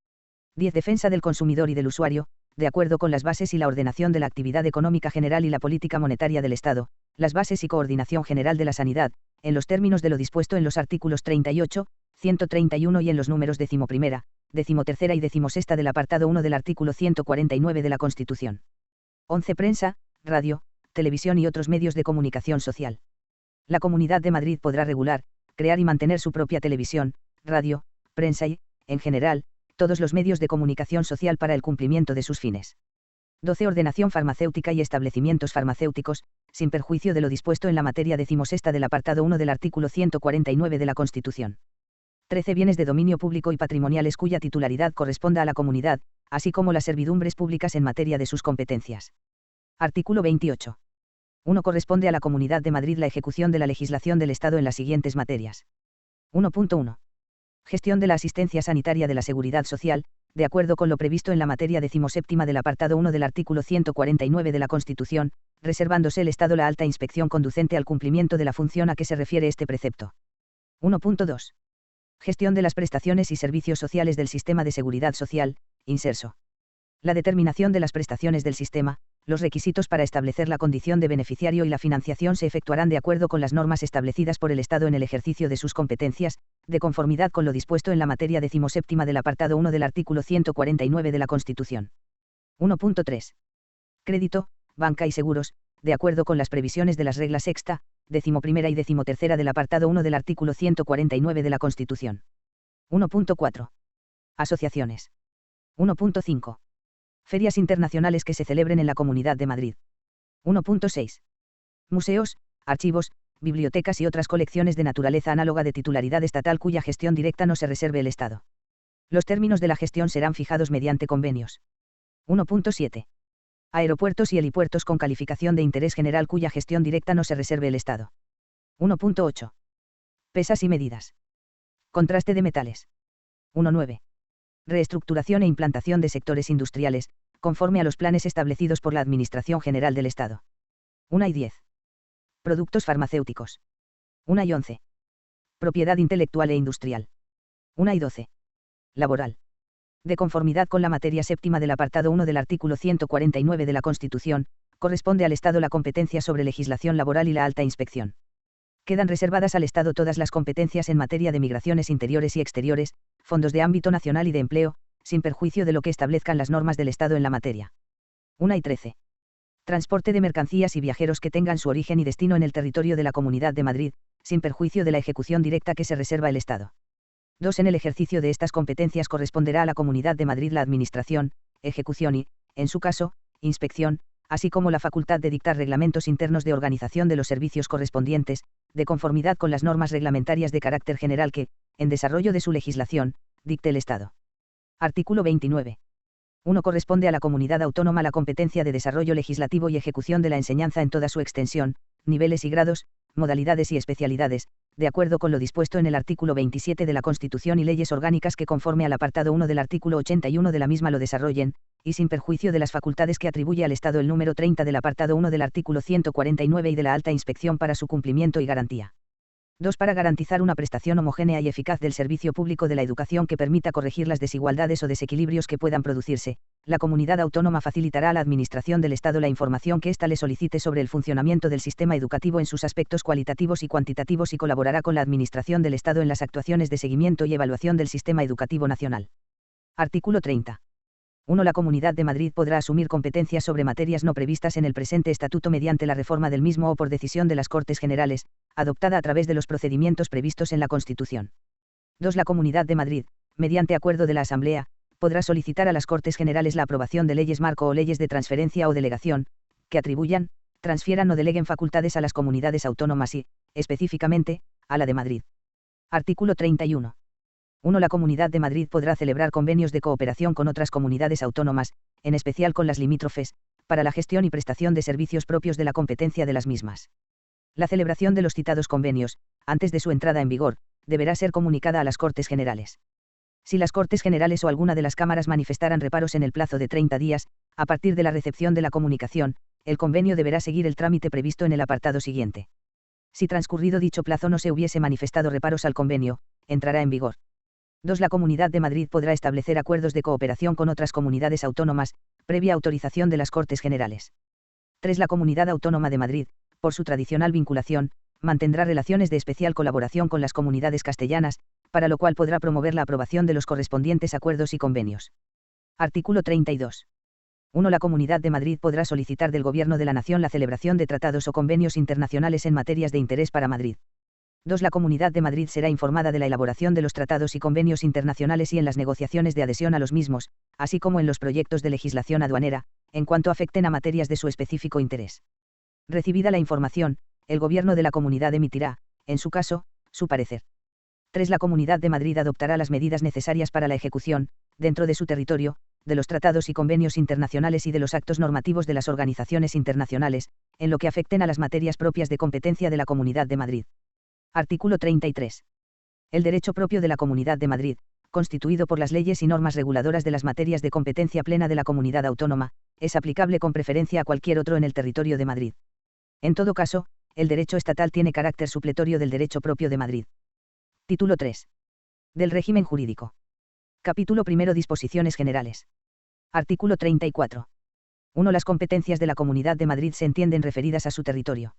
10. Defensa del consumidor y del usuario, de acuerdo con las bases y la ordenación de la actividad económica general y la política monetaria del Estado, las bases y coordinación general de la sanidad, en los términos de lo dispuesto en los artículos 38, 131 y en los números 11ª, 13ª y 16 del apartado 1 del artículo 149 de la Constitución. 11. Prensa, radio, televisión y otros medios de comunicación social. La Comunidad de Madrid podrá regular, crear y mantener su propia televisión, radio, prensa y, en general, todos los medios de comunicación social para el cumplimiento de sus fines. 12. Ordenación farmacéutica y establecimientos farmacéuticos, sin perjuicio de lo dispuesto en la materia 16 del apartado 1 del artículo 149 de la Constitución. 13. Bienes de dominio público y patrimoniales cuya titularidad corresponda a la comunidad, así como las servidumbres públicas en materia de sus competencias. Artículo 28. 1. Corresponde a la Comunidad de Madrid la ejecución de la legislación del Estado en las siguientes materias. 1.1. Gestión de la asistencia sanitaria de la Seguridad Social, de acuerdo con lo previsto en la materia 17ª del apartado 1 del artículo 149 de la Constitución, reservándose el Estado la alta inspección conducente al cumplimiento de la función a que se refiere este precepto. 1.2. Gestión de las prestaciones y servicios sociales del sistema de seguridad social, Inserso. La determinación de las prestaciones del sistema, los requisitos para establecer la condición de beneficiario y la financiación se efectuarán de acuerdo con las normas establecidas por el Estado en el ejercicio de sus competencias, de conformidad con lo dispuesto en la materia 17ª del apartado 1 del artículo 149 de la Constitución. 1.3. Crédito, banca y seguros, de acuerdo con las previsiones de las reglas sexta, 11ª y 13ª del apartado 1 del artículo 149 de la Constitución. 1.4. Asociaciones. 1.5. Ferias internacionales que se celebren en la Comunidad de Madrid. 1.6. Museos, archivos, bibliotecas y otras colecciones de naturaleza análoga de titularidad estatal cuya gestión directa no se reserve el Estado. Los términos de la gestión serán fijados mediante convenios. 1.7. Aeropuertos y helipuertos con calificación de interés general cuya gestión directa no se reserve el Estado. 1.8. Pesas y medidas. Contraste de metales. 1.9. Reestructuración e implantación de sectores industriales, conforme a los planes establecidos por la Administración General del Estado. 1 y 10. Productos farmacéuticos. 1 y 11. Propiedad intelectual e industrial. 1 y 12. Laboral. De conformidad con la materia séptima del apartado 1 del artículo 149 de la Constitución, corresponde al Estado la competencia sobre legislación laboral y la alta inspección. Quedan reservadas al Estado todas las competencias en materia de migraciones interiores y exteriores, fondos de ámbito nacional y de empleo, sin perjuicio de lo que establezcan las normas del Estado en la materia. 1 y 13. Transporte de mercancías y viajeros que tengan su origen y destino en el territorio de la Comunidad de Madrid, sin perjuicio de la ejecución directa que se reserva el Estado. 2. En el ejercicio de estas competencias corresponderá a la Comunidad de Madrid la administración, ejecución y, en su caso, inspección, así como la facultad de dictar reglamentos internos de organización de los servicios correspondientes, de conformidad con las normas reglamentarias de carácter general que, en desarrollo de su legislación, dicte el Estado. Artículo 29. 1. Corresponde a la comunidad autónoma la competencia de desarrollo legislativo y ejecución de la enseñanza en toda su extensión, niveles y grados, modalidades y especialidades, de acuerdo con lo dispuesto en el artículo 27 de la Constitución y leyes orgánicas que conforme al apartado 1 del artículo 81 de la misma lo desarrollen, y sin perjuicio de las facultades que atribuye al Estado el número 30 del apartado 1 del artículo 149 y de la alta inspección para su cumplimiento y garantía. 2. Para garantizar una prestación homogénea y eficaz del servicio público de la educación que permita corregir las desigualdades o desequilibrios que puedan producirse, la comunidad autónoma facilitará a la Administración del Estado la información que ésta le solicite sobre el funcionamiento del sistema educativo en sus aspectos cualitativos y cuantitativos y colaborará con la Administración del Estado en las actuaciones de seguimiento y evaluación del sistema educativo nacional. Artículo 30. 1. La Comunidad de Madrid podrá asumir competencias sobre materias no previstas en el presente estatuto mediante la reforma del mismo o por decisión de las Cortes Generales, adoptada a través de los procedimientos previstos en la Constitución. 2. La Comunidad de Madrid, mediante acuerdo de la Asamblea, podrá solicitar a las Cortes Generales la aprobación de leyes marco o leyes de transferencia o delegación, que atribuyan, transfieran o deleguen facultades a las comunidades autónomas y, específicamente, a la de Madrid. Artículo 31. 1. La Comunidad de Madrid podrá celebrar convenios de cooperación con otras comunidades autónomas, en especial con las limítrofes, para la gestión y prestación de servicios propios de la competencia de las mismas. La celebración de los citados convenios, antes de su entrada en vigor, deberá ser comunicada a las Cortes Generales. Si las Cortes Generales o alguna de las cámaras manifestaran reparos en el plazo de 30 días, a partir de la recepción de la comunicación, el convenio deberá seguir el trámite previsto en el apartado siguiente. Si transcurrido dicho plazo no se hubiese manifestado reparos al convenio, entrará en vigor. 2. La Comunidad de Madrid podrá establecer acuerdos de cooperación con otras comunidades autónomas, previa autorización de las Cortes Generales. 3. La Comunidad Autónoma de Madrid, por su tradicional vinculación, mantendrá relaciones de especial colaboración con las comunidades castellanas, para lo cual podrá promover la aprobación de los correspondientes acuerdos y convenios. Artículo 32. 1. La Comunidad de Madrid podrá solicitar del Gobierno de la Nación la celebración de tratados o convenios internacionales en materias de interés para Madrid. 2. La Comunidad de Madrid será informada de la elaboración de los tratados y convenios internacionales y en las negociaciones de adhesión a los mismos, así como en los proyectos de legislación aduanera, en cuanto afecten a materias de su específico interés. Recibida la información, el Gobierno de la Comunidad emitirá, en su caso, su parecer. 3. La Comunidad de Madrid adoptará las medidas necesarias para la ejecución, dentro de su territorio, de los tratados y convenios internacionales y de los actos normativos de las organizaciones internacionales, en lo que afecten a las materias propias de competencia de la Comunidad de Madrid. Artículo 33. El derecho propio de la Comunidad de Madrid, constituido por las leyes y normas reguladoras de las materias de competencia plena de la comunidad autónoma, es aplicable con preferencia a cualquier otro en el territorio de Madrid. En todo caso, el derecho estatal tiene carácter supletorio del derecho propio de Madrid. Título 3. Del régimen jurídico. Capítulo primero. Disposiciones generales. Artículo 34. 1. Las competencias de la Comunidad de Madrid se entienden referidas a su territorio.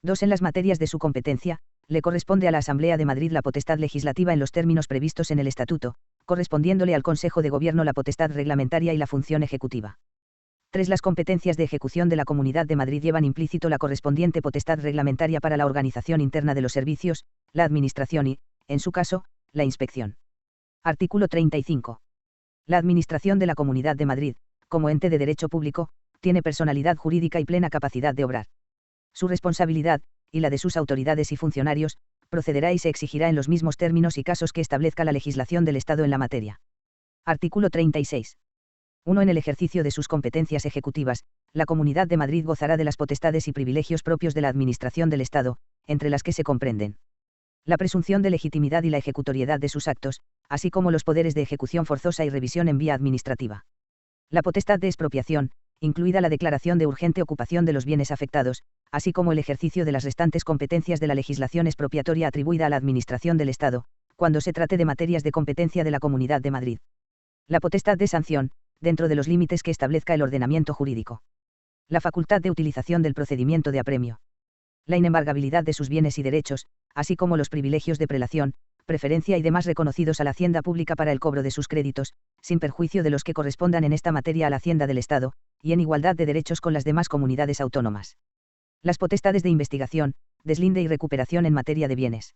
2. En las materias de su competencia, le corresponde a la Asamblea de Madrid la potestad legislativa en los términos previstos en el Estatuto, correspondiéndole al Consejo de Gobierno la potestad reglamentaria y la función ejecutiva. 3. Las competencias de ejecución de la Comunidad de Madrid llevan implícito la correspondiente potestad reglamentaria para la organización interna de los servicios, la administración y, en su caso, la inspección. Artículo 35. La Administración de la Comunidad de Madrid, como ente de derecho público, tiene personalidad jurídica y plena capacidad de obrar. Su responsabilidad, y la de sus autoridades y funcionarios, procederá y se exigirá en los mismos términos y casos que establezca la legislación del Estado en la materia. Artículo 36. 1. En el ejercicio de sus competencias ejecutivas, la Comunidad de Madrid gozará de las potestades y privilegios propios de la Administración del Estado, entre las que se comprenden la presunción de legitimidad y la ejecutoriedad de sus actos, así como los poderes de ejecución forzosa y revisión en vía administrativa. La potestad de expropiación, incluida la declaración de urgente ocupación de los bienes afectados, así como el ejercicio de las restantes competencias de la legislación expropiatoria atribuida a la Administración del Estado, cuando se trate de materias de competencia de la Comunidad de Madrid. La potestad de sanción, dentro de los límites que establezca el ordenamiento jurídico. La facultad de utilización del procedimiento de apremio. La inembargabilidad de sus bienes y derechos, así como los privilegios de prelación, preferencia y demás reconocidos a la Hacienda Pública para el cobro de sus créditos, sin perjuicio de los que correspondan en esta materia a la Hacienda del Estado, y en igualdad de derechos con las demás comunidades autónomas. Las potestades de investigación, deslinde y recuperación en materia de bienes.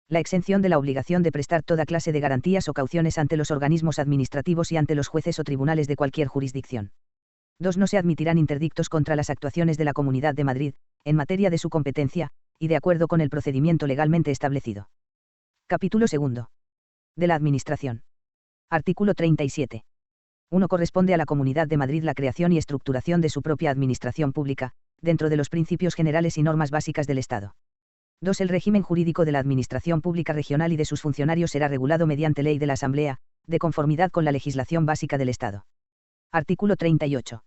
La exención de la obligación de prestar toda clase de garantías o cauciones ante los organismos administrativos y ante los jueces o tribunales de cualquier jurisdicción. 2. No se admitirán interdictos contra las actuaciones de la Comunidad de Madrid, en materia de su competencia, y de acuerdo con el procedimiento legalmente establecido. Capítulo 2. De la Administración. Artículo 37. 1. Corresponde a la Comunidad de Madrid la creación y estructuración de su propia administración pública, dentro de los principios generales y normas básicas del Estado. 2. El régimen jurídico de la Administración Pública Regional y de sus funcionarios será regulado mediante ley de la Asamblea, de conformidad con la legislación básica del Estado. Artículo 38.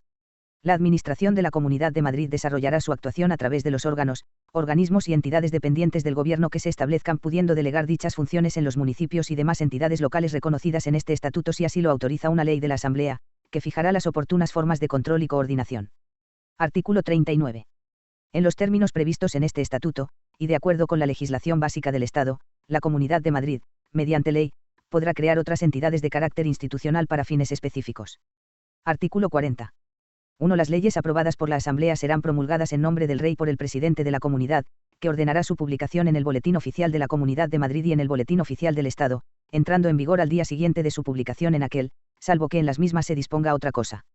La Administración de la Comunidad de Madrid desarrollará su actuación a través de los órganos, organismos y entidades dependientes del Gobierno que se establezcan, pudiendo delegar dichas funciones en los municipios y demás entidades locales reconocidas en este estatuto si así lo autoriza una ley de la Asamblea, que fijará las oportunas formas de control y coordinación. Artículo 39. En los términos previstos en este estatuto, y de acuerdo con la legislación básica del Estado, la Comunidad de Madrid, mediante ley, podrá crear otras entidades de carácter institucional para fines específicos. Artículo 40. 1. Las leyes aprobadas por la Asamblea serán promulgadas en nombre del Rey por el presidente de la Comunidad, que ordenará su publicación en el Boletín Oficial de la Comunidad de Madrid y en el Boletín Oficial del Estado, entrando en vigor al día siguiente de su publicación en aquel, salvo que en las mismas se disponga otra cosa.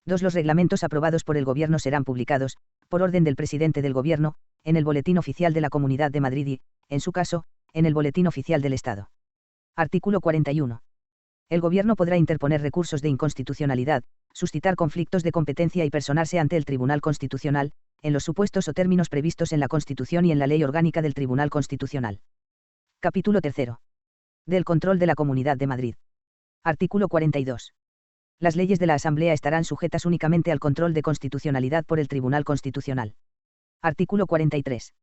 2. Los reglamentos aprobados por el Gobierno serán publicados, por orden del presidente del Gobierno, en el Boletín Oficial de la Comunidad de Madrid y, en su caso, en el Boletín Oficial del Estado. Artículo 41. El Gobierno podrá interponer recursos de inconstitucionalidad, suscitar conflictos de competencia y personarse ante el Tribunal Constitucional, en los supuestos o términos previstos en la Constitución y en la Ley Orgánica del Tribunal Constitucional. Capítulo 3. Del control de la Comunidad de Madrid. Artículo 42. Las leyes de la Asamblea estarán sujetas únicamente al control de constitucionalidad por el Tribunal Constitucional. Artículo 43.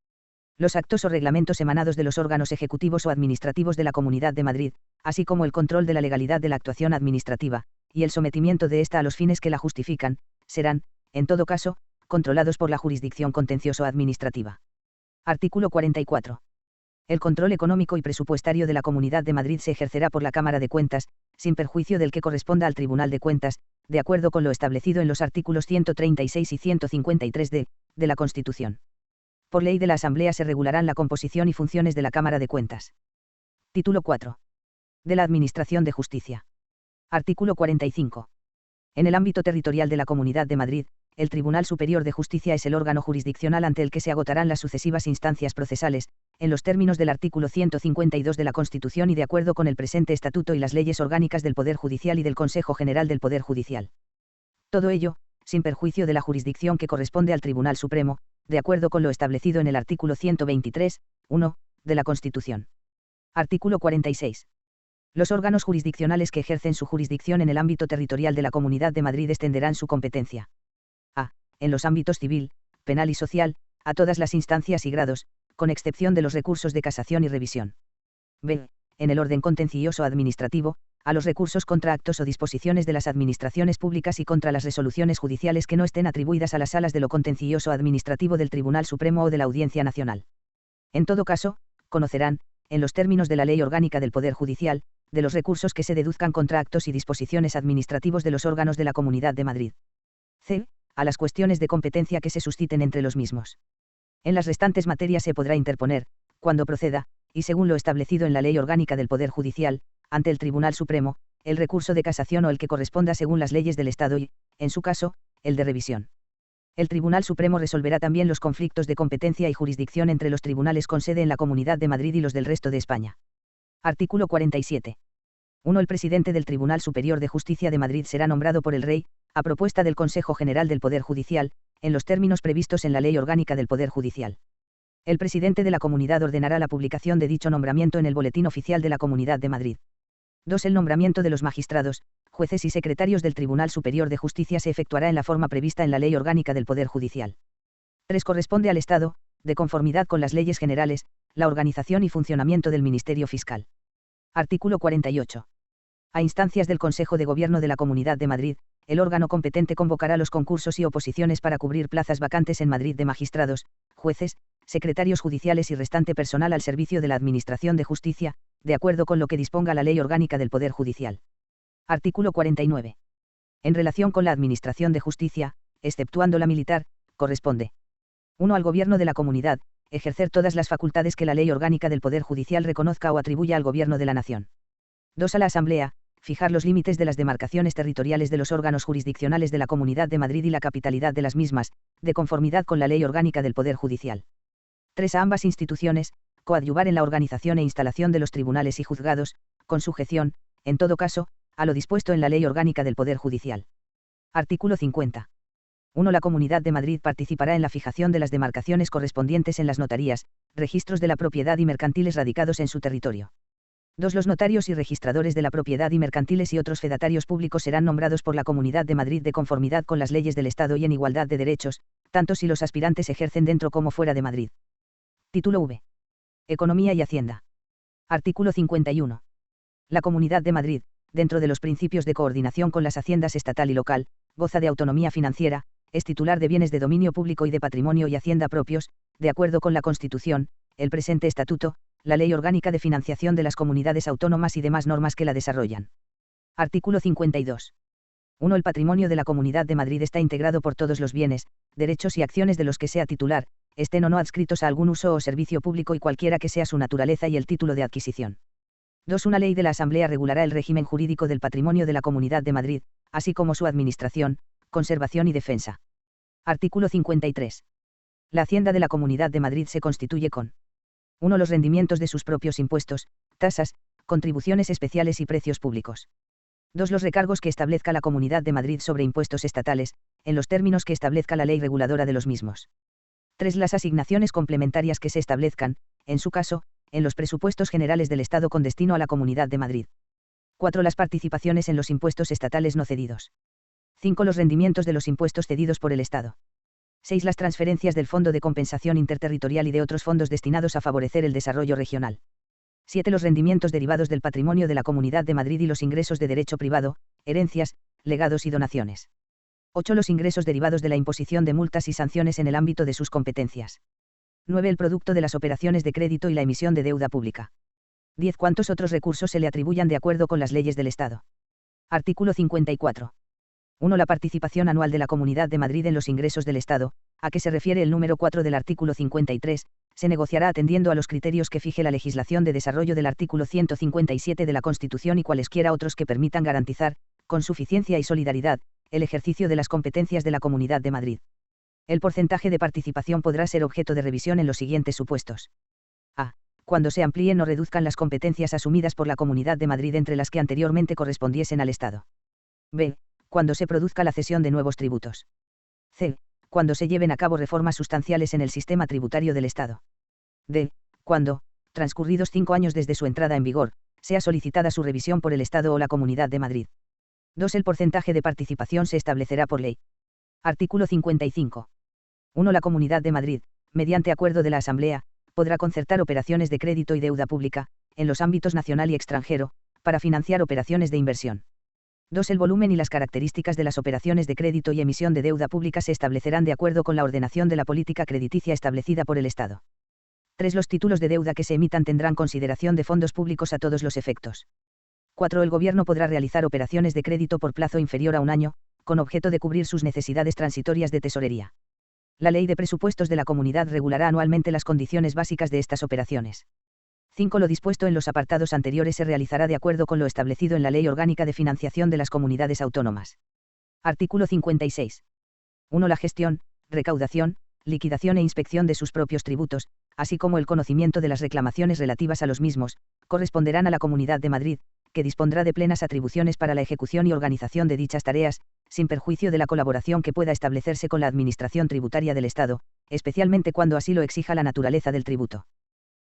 Los actos o reglamentos emanados de los órganos ejecutivos o administrativos de la Comunidad de Madrid, así como el control de la legalidad de la actuación administrativa, y el sometimiento de ésta a los fines que la justifican, serán, en todo caso, controlados por la jurisdicción contencioso-administrativa. Artículo 44. El control económico y presupuestario de la Comunidad de Madrid se ejercerá por la Cámara de Cuentas, sin perjuicio del que corresponda al Tribunal de Cuentas, de acuerdo con lo establecido en los artículos 136 y 153 de la Constitución. Por ley de la Asamblea se regularán la composición y funciones de la Cámara de Cuentas. Título 4. De la Administración de Justicia. Artículo 45. En el ámbito territorial de la Comunidad de Madrid, el Tribunal Superior de Justicia es el órgano jurisdiccional ante el que se agotarán las sucesivas instancias procesales, en los términos del artículo 152 de la Constitución y de acuerdo con el presente estatuto y las leyes orgánicas del Poder Judicial y del Consejo General del Poder Judicial. Todo ello, sin perjuicio de la jurisdicción que corresponde al Tribunal Supremo, de acuerdo con lo establecido en el artículo 123, 1, de la Constitución. Artículo 46. Los órganos jurisdiccionales que ejercen su jurisdicción en el ámbito territorial de la Comunidad de Madrid extenderán su competencia. A. En los ámbitos civil, penal y social, a todas las instancias y grados, con excepción de los recursos de casación y revisión. B. En el orden contencioso administrativo, A los recursos contra actos o disposiciones de las administraciones públicas y contra las resoluciones judiciales que no estén atribuidas a las salas de lo contencioso administrativo del Tribunal Supremo o de la Audiencia Nacional. En todo caso, conocerán, en los términos de la Ley Orgánica del Poder Judicial, de los recursos que se deduzcan contra actos y disposiciones administrativos de los órganos de la Comunidad de Madrid. C. A las cuestiones de competencia que se susciten entre los mismos. En las restantes materias se podrá interponer, cuando proceda, y según lo establecido en la Ley Orgánica del Poder Judicial, ante el Tribunal Supremo, el recurso de casación o el que corresponda según las leyes del Estado y, en su caso, el de revisión. El Tribunal Supremo resolverá también los conflictos de competencia y jurisdicción entre los tribunales con sede en la Comunidad de Madrid y los del resto de España. Artículo 47. 1. El presidente del Tribunal Superior de Justicia de Madrid será nombrado por el Rey, a propuesta del Consejo General del Poder Judicial, en los términos previstos en la Ley Orgánica del Poder Judicial. El presidente de la Comunidad ordenará la publicación de dicho nombramiento en el Boletín Oficial de la Comunidad de Madrid. 2. El nombramiento de los magistrados, jueces y secretarios del Tribunal Superior de Justicia se efectuará en la forma prevista en la Ley Orgánica del Poder Judicial. 3. Corresponde al Estado, de conformidad con las leyes generales, la organización y funcionamiento del Ministerio Fiscal. Artículo 48. A instancias del Consejo de Gobierno de la Comunidad de Madrid, el órgano competente convocará los concursos y oposiciones para cubrir plazas vacantes en Madrid de magistrados, jueces, secretarios judiciales y restante personal al servicio de la Administración de Justicia, de acuerdo con lo que disponga la Ley Orgánica del Poder Judicial. Artículo 49. En relación con la Administración de Justicia, exceptuando la militar, corresponde 1. Al Gobierno de la Comunidad, ejercer todas las facultades que la Ley Orgánica del Poder Judicial reconozca o atribuya al Gobierno de la Nación. 2. A la Asamblea, fijar los límites de las demarcaciones territoriales de los órganos jurisdiccionales de la Comunidad de Madrid y la capitalidad de las mismas, de conformidad con la Ley Orgánica del Poder Judicial. 3. A ambas instituciones, coadyuvar en la organización e instalación de los tribunales y juzgados, con sujeción, en todo caso, a lo dispuesto en la Ley Orgánica del Poder Judicial. Artículo 50. 1. La Comunidad de Madrid participará en la fijación de las demarcaciones correspondientes en las notarías, registros de la propiedad y mercantiles radicados en su territorio. 2. Los notarios y registradores de la propiedad y mercantiles y otros fedatarios públicos serán nombrados por la Comunidad de Madrid de conformidad con las leyes del Estado y en igualdad de derechos, tanto si los aspirantes ejercen dentro como fuera de Madrid. Título V. Economía y Hacienda. Artículo 51. La Comunidad de Madrid, dentro de los principios de coordinación con las haciendas estatal y local, goza de autonomía financiera, es titular de bienes de dominio público y de patrimonio y hacienda propios, de acuerdo con la Constitución, el presente Estatuto, la Ley Orgánica de Financiación de las Comunidades Autónomas y demás normas que la desarrollan. Artículo 52. 1. El patrimonio de la Comunidad de Madrid está integrado por todos los bienes, derechos y acciones de los que sea titular, estén o no adscritos a algún uso o servicio público y cualquiera que sea su naturaleza y el título de adquisición. 2. Una ley de la Asamblea regulará el régimen jurídico del patrimonio de la Comunidad de Madrid, así como su administración, conservación y defensa. Artículo 53. La Hacienda de la Comunidad de Madrid se constituye con 1. Los rendimientos de sus propios impuestos, tasas, contribuciones especiales y precios públicos. 2. Los recargos que establezca la Comunidad de Madrid sobre impuestos estatales, en los términos que establezca la ley reguladora de los mismos. 3. Las asignaciones complementarias que se establezcan, en su caso, en los presupuestos generales del Estado con destino a la Comunidad de Madrid. 4. Las participaciones en los impuestos estatales no cedidos. 5. Los rendimientos de los impuestos cedidos por el Estado. 6. Las transferencias del Fondo de Compensación Interterritorial y de otros fondos destinados a favorecer el desarrollo regional. 7. Los rendimientos derivados del patrimonio de la Comunidad de Madrid y los ingresos de derecho privado, herencias, legados y donaciones. 8. Los ingresos derivados de la imposición de multas y sanciones en el ámbito de sus competencias. 9. El producto de las operaciones de crédito y la emisión de deuda pública. 10. Cuantos otros recursos se le atribuyan de acuerdo con las leyes del Estado. Artículo 54. 1. La participación anual de la Comunidad de Madrid en los ingresos del Estado, a que se refiere el número 4 del artículo 53, se negociará atendiendo a los criterios que fije la legislación de desarrollo del artículo 157 de la Constitución y cualesquiera otros que permitan garantizar, con suficiencia y solidaridad, el ejercicio de las competencias de la Comunidad de Madrid. El porcentaje de participación podrá ser objeto de revisión en los siguientes supuestos. A. Cuando se amplíen o reduzcan las competencias asumidas por la Comunidad de Madrid entre las que anteriormente correspondiesen al Estado. B. Cuando se produzca la cesión de nuevos tributos. C. Cuando se lleven a cabo reformas sustanciales en el sistema tributario del Estado. D. Cuando, transcurridos 5 años desde su entrada en vigor, sea solicitada su revisión por el Estado o la Comunidad de Madrid. 2. El porcentaje de participación se establecerá por ley. Artículo 55. 1. La Comunidad de Madrid, mediante acuerdo de la Asamblea, podrá concertar operaciones de crédito y deuda pública, en los ámbitos nacional y extranjero, para financiar operaciones de inversión. 2. El volumen y las características de las operaciones de crédito y emisión de deuda pública se establecerán de acuerdo con la ordenación de la política crediticia establecida por el Estado. 3. Los títulos de deuda que se emitan tendrán consideración de fondos públicos a todos los efectos. 4. El Gobierno podrá realizar operaciones de crédito por plazo inferior a un año, con objeto de cubrir sus necesidades transitorias de tesorería. La Ley de Presupuestos de la Comunidad regulará anualmente las condiciones básicas de estas operaciones. 5. Lo dispuesto en los apartados anteriores se realizará de acuerdo con lo establecido en la Ley Orgánica de Financiación de las Comunidades Autónomas. Artículo 56. 1. La gestión, recaudación, liquidación e inspección de sus propios tributos, así como el conocimiento de las reclamaciones relativas a los mismos, corresponderán a la Comunidad de Madrid, que dispondrá de plenas atribuciones para la ejecución y organización de dichas tareas, sin perjuicio de la colaboración que pueda establecerse con la Administración tributaria del Estado, especialmente cuando así lo exija la naturaleza del tributo.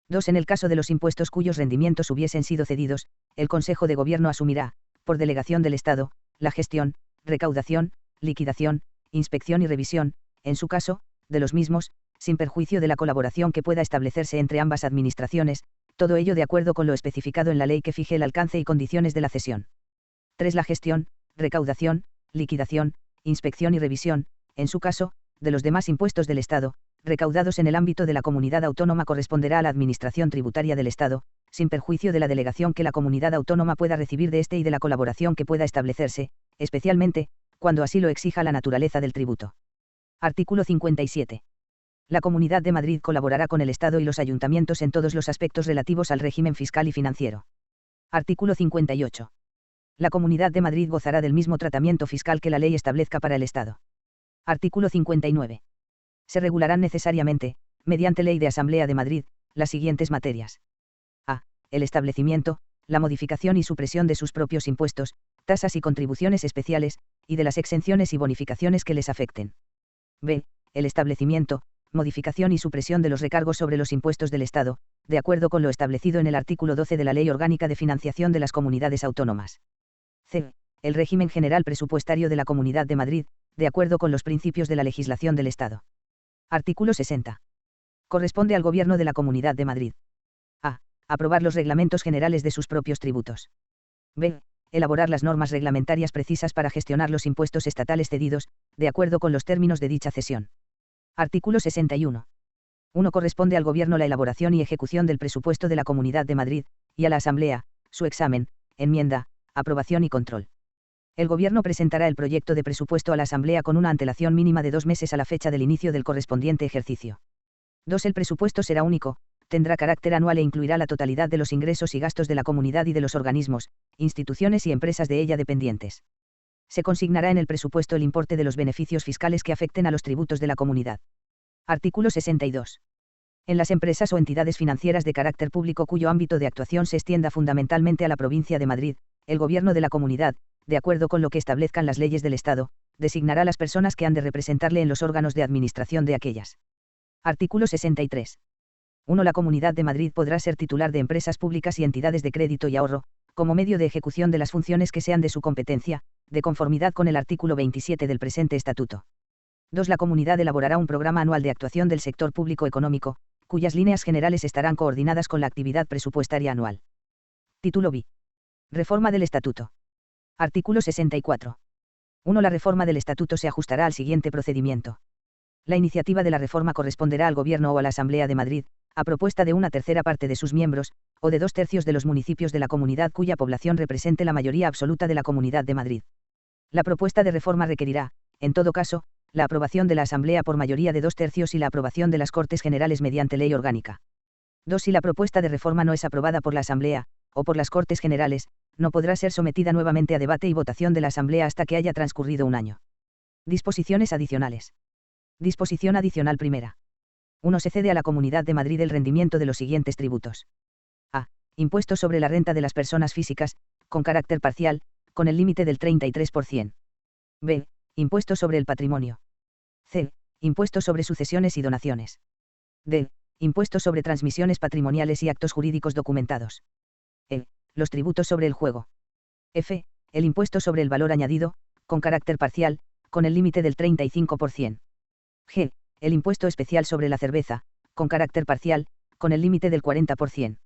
2. En el caso de los impuestos cuyos rendimientos hubiesen sido cedidos, el Consejo de Gobierno asumirá, por delegación del Estado, la gestión, recaudación, liquidación, inspección y revisión, en su caso, de los mismos, sin perjuicio de la colaboración que pueda establecerse entre ambas administraciones, todo ello de acuerdo con lo especificado en la ley que fije el alcance y condiciones de la cesión. 3. La gestión, recaudación, liquidación, inspección y revisión, en su caso, de los demás impuestos del Estado, recaudados en el ámbito de la comunidad autónoma corresponderá a la Administración tributaria del Estado, sin perjuicio de la delegación que la comunidad autónoma pueda recibir de éste y de la colaboración que pueda establecerse, especialmente, cuando así lo exija la naturaleza del tributo. Artículo 57. La Comunidad de Madrid colaborará con el Estado y los ayuntamientos en todos los aspectos relativos al régimen fiscal y financiero. Artículo 58. La Comunidad de Madrid gozará del mismo tratamiento fiscal que la ley establezca para el Estado. Artículo 59. Se regularán necesariamente, mediante Ley de Asamblea de Madrid, las siguientes materias. A. El establecimiento, la modificación y supresión de sus propios impuestos, tasas y contribuciones especiales, y de las exenciones y bonificaciones que les afecten. B. El establecimiento, modificación y supresión de los recargos sobre los impuestos del Estado, de acuerdo con lo establecido en el artículo 12 de la Ley Orgánica de Financiación de las Comunidades Autónomas. C. El régimen general presupuestario de la Comunidad de Madrid, de acuerdo con los principios de la legislación del Estado. Artículo 60. Corresponde al Gobierno de la Comunidad de Madrid. A. Aprobar los reglamentos generales de sus propios tributos. B. Elaborar las normas reglamentarias precisas para gestionar los impuestos estatales cedidos, de acuerdo con los términos de dicha cesión. Artículo 61. 1. Corresponde al Gobierno la elaboración y ejecución del presupuesto de la Comunidad de Madrid, y a la Asamblea, su examen, enmienda, aprobación y control. El Gobierno presentará el proyecto de presupuesto a la Asamblea con una antelación mínima de 2 meses a la fecha del inicio del correspondiente ejercicio. 2. El presupuesto será único, tendrá carácter anual e incluirá la totalidad de los ingresos y gastos de la comunidad y de los organismos, instituciones y empresas de ella dependientes. Se consignará en el presupuesto el importe de los beneficios fiscales que afecten a los tributos de la comunidad. Artículo 62. En las empresas o entidades financieras de carácter público cuyo ámbito de actuación se extienda fundamentalmente a la provincia de Madrid, el Gobierno de la comunidad, de acuerdo con lo que establezcan las leyes del Estado, designará las personas que han de representarle en los órganos de administración de aquellas. Artículo 63. 1. La Comunidad de Madrid podrá ser titular de empresas públicas y entidades de crédito y ahorro, como medio de ejecución de las funciones que sean de su competencia, de conformidad con el artículo 27 del presente Estatuto. 2. La Comunidad elaborará un programa anual de actuación del sector público económico, cuyas líneas generales estarán coordinadas con la actividad presupuestaria anual. Título B. Reforma del Estatuto. Artículo 64. 1. La reforma del Estatuto se ajustará al siguiente procedimiento. La iniciativa de la reforma corresponderá al Gobierno o a la Asamblea de Madrid, a propuesta de 1/3 parte de sus miembros, o de 2/3 de los municipios de la comunidad cuya población represente la mayoría absoluta de la Comunidad de Madrid. La propuesta de reforma requerirá, en todo caso, la aprobación de la Asamblea por mayoría de 2/3 y la aprobación de las Cortes Generales mediante ley orgánica. 2. Si la propuesta de reforma no es aprobada por la Asamblea, o por las Cortes Generales, no podrá ser sometida nuevamente a debate y votación de la Asamblea hasta que haya transcurrido un año. Disposiciones adicionales. Disposición adicional primera. 1. Se cede a la Comunidad de Madrid el rendimiento de los siguientes tributos. A. Impuesto sobre la renta de las personas físicas, con carácter parcial, con el límite del 33%. B. Impuesto sobre el patrimonio. C. Impuesto sobre sucesiones y donaciones. D. Impuesto sobre transmisiones patrimoniales y actos jurídicos documentados. E. Los tributos sobre el juego. F. El impuesto sobre el valor añadido, con carácter parcial, con el límite del 35%. G. El impuesto especial sobre la cerveza, con carácter parcial, con el límite del 40%.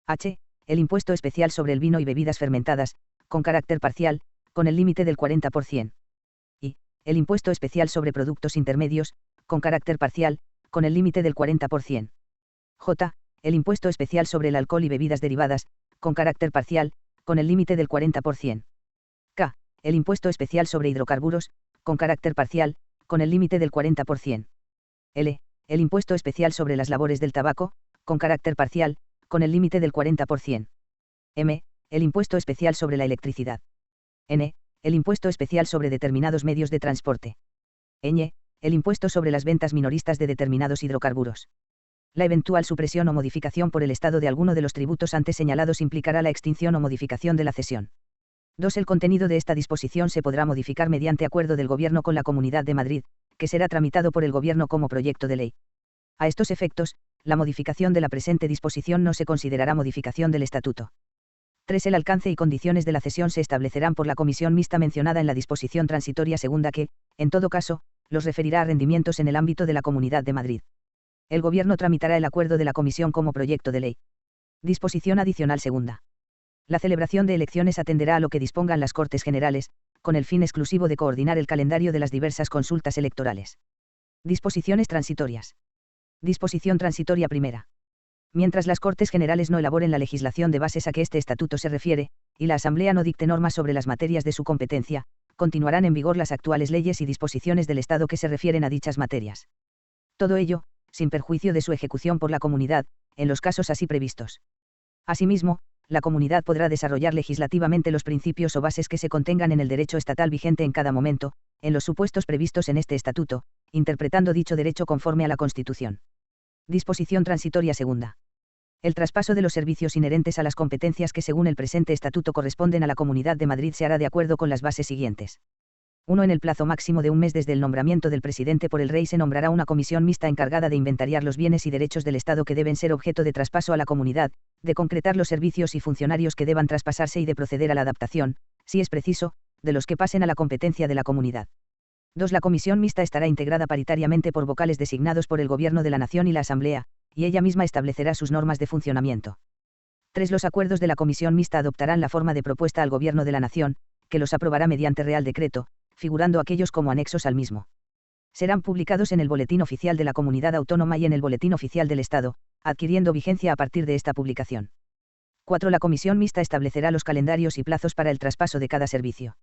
H. el impuesto especial sobre el vino y bebidas fermentadas, con carácter parcial, con el límite del 40%. Y, el impuesto especial sobre productos intermedios, con carácter parcial, con el límite del 40%. J. El impuesto especial sobre el alcohol y bebidas derivadas, con carácter parcial, con el límite del 40%. K. El impuesto especial sobre hidrocarburos, con carácter parcial, con el límite del 40%. L. El impuesto especial sobre las labores del tabaco, con carácter parcial, con el límite del 40%. M. El impuesto especial sobre la electricidad. N. El impuesto especial sobre determinados medios de transporte. Ñ. El impuesto sobre las ventas minoristas de determinados hidrocarburos. La eventual supresión o modificación por el Estado de alguno de los tributos antes señalados implicará la extinción o modificación de la cesión. 2. El contenido de esta disposición se podrá modificar mediante acuerdo del Gobierno con la Comunidad de Madrid, que será tramitado por el Gobierno como proyecto de ley. A estos efectos, la modificación de la presente disposición no se considerará modificación del Estatuto. 3. El alcance y condiciones de la cesión se establecerán por la comisión mixta mencionada en la disposición transitoria segunda que, en todo caso, los referirá a rendimientos en el ámbito de la Comunidad de Madrid. El Gobierno tramitará el acuerdo de la comisión como proyecto de ley. Disposición adicional segunda. La celebración de elecciones atenderá a lo que dispongan las Cortes Generales, con el fin exclusivo de coordinar el calendario de las diversas consultas electorales. Disposiciones transitorias. Disposición transitoria primera. Mientras las Cortes Generales no elaboren la legislación de bases a que este estatuto se refiere, y la Asamblea no dicte normas sobre las materias de su competencia, continuarán en vigor las actuales leyes y disposiciones del Estado que se refieren a dichas materias. Todo ello, sin perjuicio de su ejecución por la comunidad, en los casos así previstos. Asimismo, la comunidad podrá desarrollar legislativamente los principios o bases que se contengan en el derecho estatal vigente en cada momento, en los supuestos previstos en este estatuto, interpretando dicho derecho conforme a la Constitución. Disposición transitoria segunda. El traspaso de los servicios inherentes a las competencias que según el presente estatuto corresponden a la Comunidad de Madrid se hará de acuerdo con las bases siguientes. 1. En el plazo máximo de un mes desde el nombramiento del presidente por el Rey se nombrará una comisión mixta encargada de inventariar los bienes y derechos del Estado que deben ser objeto de traspaso a la comunidad, de concretar los servicios y funcionarios que deban traspasarse y de proceder a la adaptación, si es preciso, de los que pasen a la competencia de la comunidad. 2. La comisión mixta estará integrada paritariamente por vocales designados por el Gobierno de la Nación y la Asamblea, y ella misma establecerá sus normas de funcionamiento. 3. Los acuerdos de la comisión mixta adoptarán la forma de propuesta al Gobierno de la Nación, que los aprobará mediante Real Decreto, figurando aquellos como anexos al mismo. Serán publicados en el Boletín Oficial de la Comunidad Autónoma y en el Boletín Oficial del Estado, adquiriendo vigencia a partir de esta publicación. 4. La comisión mixta establecerá los calendarios y plazos para el traspaso de cada servicio.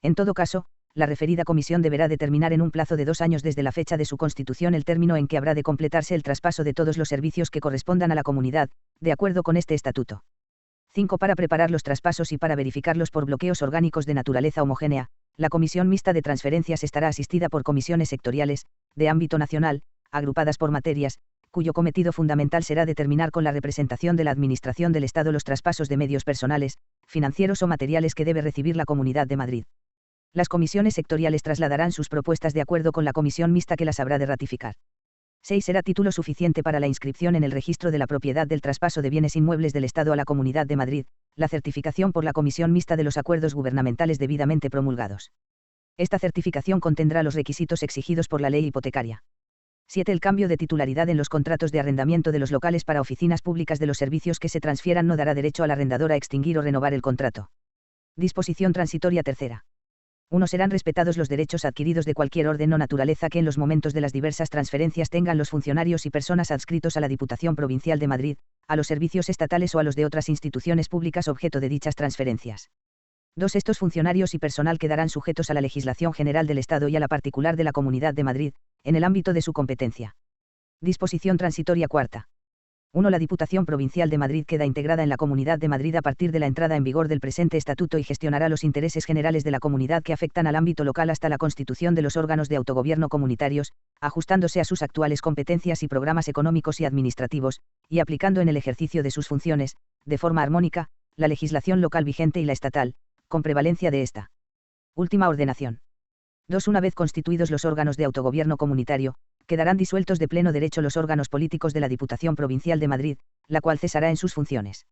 En todo caso, la referida comisión deberá determinar en un plazo de 2 años desde la fecha de su constitución el término en que habrá de completarse el traspaso de todos los servicios que correspondan a la comunidad, de acuerdo con este estatuto. 5. Para preparar los traspasos y para verificarlos por bloqueos orgánicos de naturaleza homogénea, la comisión mixta de transferencias estará asistida por comisiones sectoriales, de ámbito nacional, agrupadas por materias, cuyo cometido fundamental será determinar con la representación de la Administración del Estado los traspasos de medios personales, financieros o materiales que debe recibir la Comunidad de Madrid. Las comisiones sectoriales trasladarán sus propuestas de acuerdo con la comisión mixta que las habrá de ratificar. 6. Será título suficiente para la inscripción en el registro de la propiedad del traspaso de bienes inmuebles del Estado a la Comunidad de Madrid, la certificación por la comisión mixta de los acuerdos gubernamentales debidamente promulgados. Esta certificación contendrá los requisitos exigidos por la ley hipotecaria. 7. El cambio de titularidad en los contratos de arrendamiento de los locales para oficinas públicas de los servicios que se transfieran no dará derecho al arrendador a extinguir o renovar el contrato. Disposición transitoria tercera. 1. Serán respetados los derechos adquiridos de cualquier orden o naturaleza que en los momentos de las diversas transferencias tengan los funcionarios y personas adscritos a la Diputación Provincial de Madrid, a los servicios estatales o a los de otras instituciones públicas objeto de dichas transferencias. 2. Estos funcionarios y personal quedarán sujetos a la legislación general del Estado y a la particular de la Comunidad de Madrid, en el ámbito de su competencia. Disposición transitoria cuarta. 1. La Diputación Provincial de Madrid queda integrada en la Comunidad de Madrid a partir de la entrada en vigor del presente estatuto y gestionará los intereses generales de la comunidad que afectan al ámbito local hasta la constitución de los órganos de autogobierno comunitarios, ajustándose a sus actuales competencias y programas económicos y administrativos, y aplicando en el ejercicio de sus funciones, de forma armónica, la legislación local vigente y la estatal, con prevalencia de esta última ordenación. 2. Una vez constituidos los órganos de autogobierno comunitario, quedarán disueltos de pleno derecho los órganos políticos de la Diputación Provincial de Madrid, la cual cesará en sus funciones.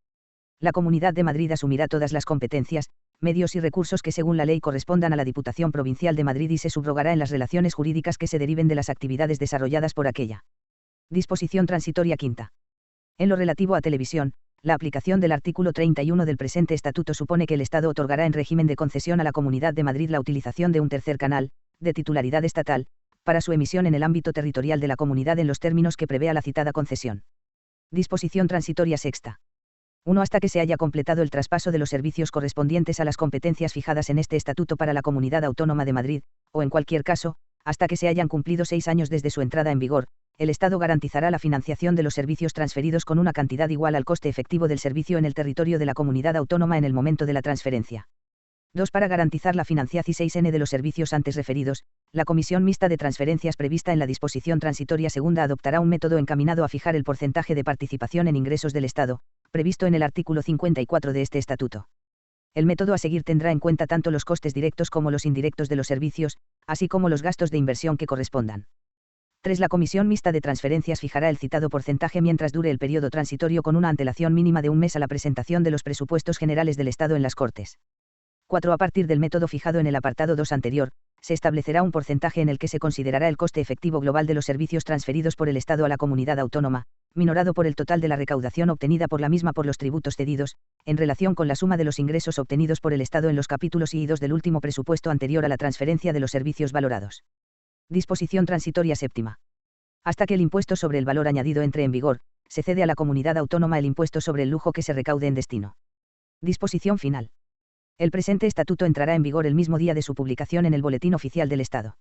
La Comunidad de Madrid asumirá todas las competencias, medios y recursos que según la ley correspondan a la Diputación Provincial de Madrid y se subrogará en las relaciones jurídicas que se deriven de las actividades desarrolladas por aquella. Disposición transitoria quinta. En lo relativo a televisión, La aplicación del artículo 31 del presente estatuto supone que el Estado otorgará en régimen de concesión a la Comunidad de Madrid la utilización de un tercer canal, de titularidad estatal, para su emisión en el ámbito territorial de la comunidad en los términos que prevea la citada concesión. Disposición transitoria sexta. 1. Hasta que se haya completado el traspaso de los servicios correspondientes a las competencias fijadas en este estatuto para la Comunidad Autónoma de Madrid, o en cualquier caso, hasta que se hayan cumplido 6 años desde su entrada en vigor, el Estado garantizará la financiación de los servicios transferidos con una cantidad igual al coste efectivo del servicio en el territorio de la comunidad autónoma en el momento de la transferencia. 2. Para garantizar la financiación 6N de los servicios antes referidos, la Comisión Mixta de Transferencias prevista en la disposición transitoria segunda adoptará un método encaminado a fijar el porcentaje de participación en ingresos del Estado, previsto en el artículo 54 de este estatuto. El método a seguir tendrá en cuenta tanto los costes directos como los indirectos de los servicios, así como los gastos de inversión que correspondan. 3. La Comisión Mixta de Transferencias fijará el citado porcentaje mientras dure el periodo transitorio con una antelación mínima de un mes a la presentación de los presupuestos generales del Estado en las Cortes. 4. A partir del método fijado en el apartado 2 anterior, se establecerá un porcentaje en el que se considerará el coste efectivo global de los servicios transferidos por el Estado a la comunidad autónoma, minorado por el total de la recaudación obtenida por la misma por los tributos cedidos, en relación con la suma de los ingresos obtenidos por el Estado en los capítulos I y II del último presupuesto anterior a la transferencia de los servicios valorados. Disposición transitoria séptima. Hasta que el impuesto sobre el valor añadido entre en vigor, se cede a la comunidad autónoma el impuesto sobre el lujo que se recaude en destino. Disposición final. El presente estatuto entrará en vigor el mismo día de su publicación en el Boletín Oficial del Estado.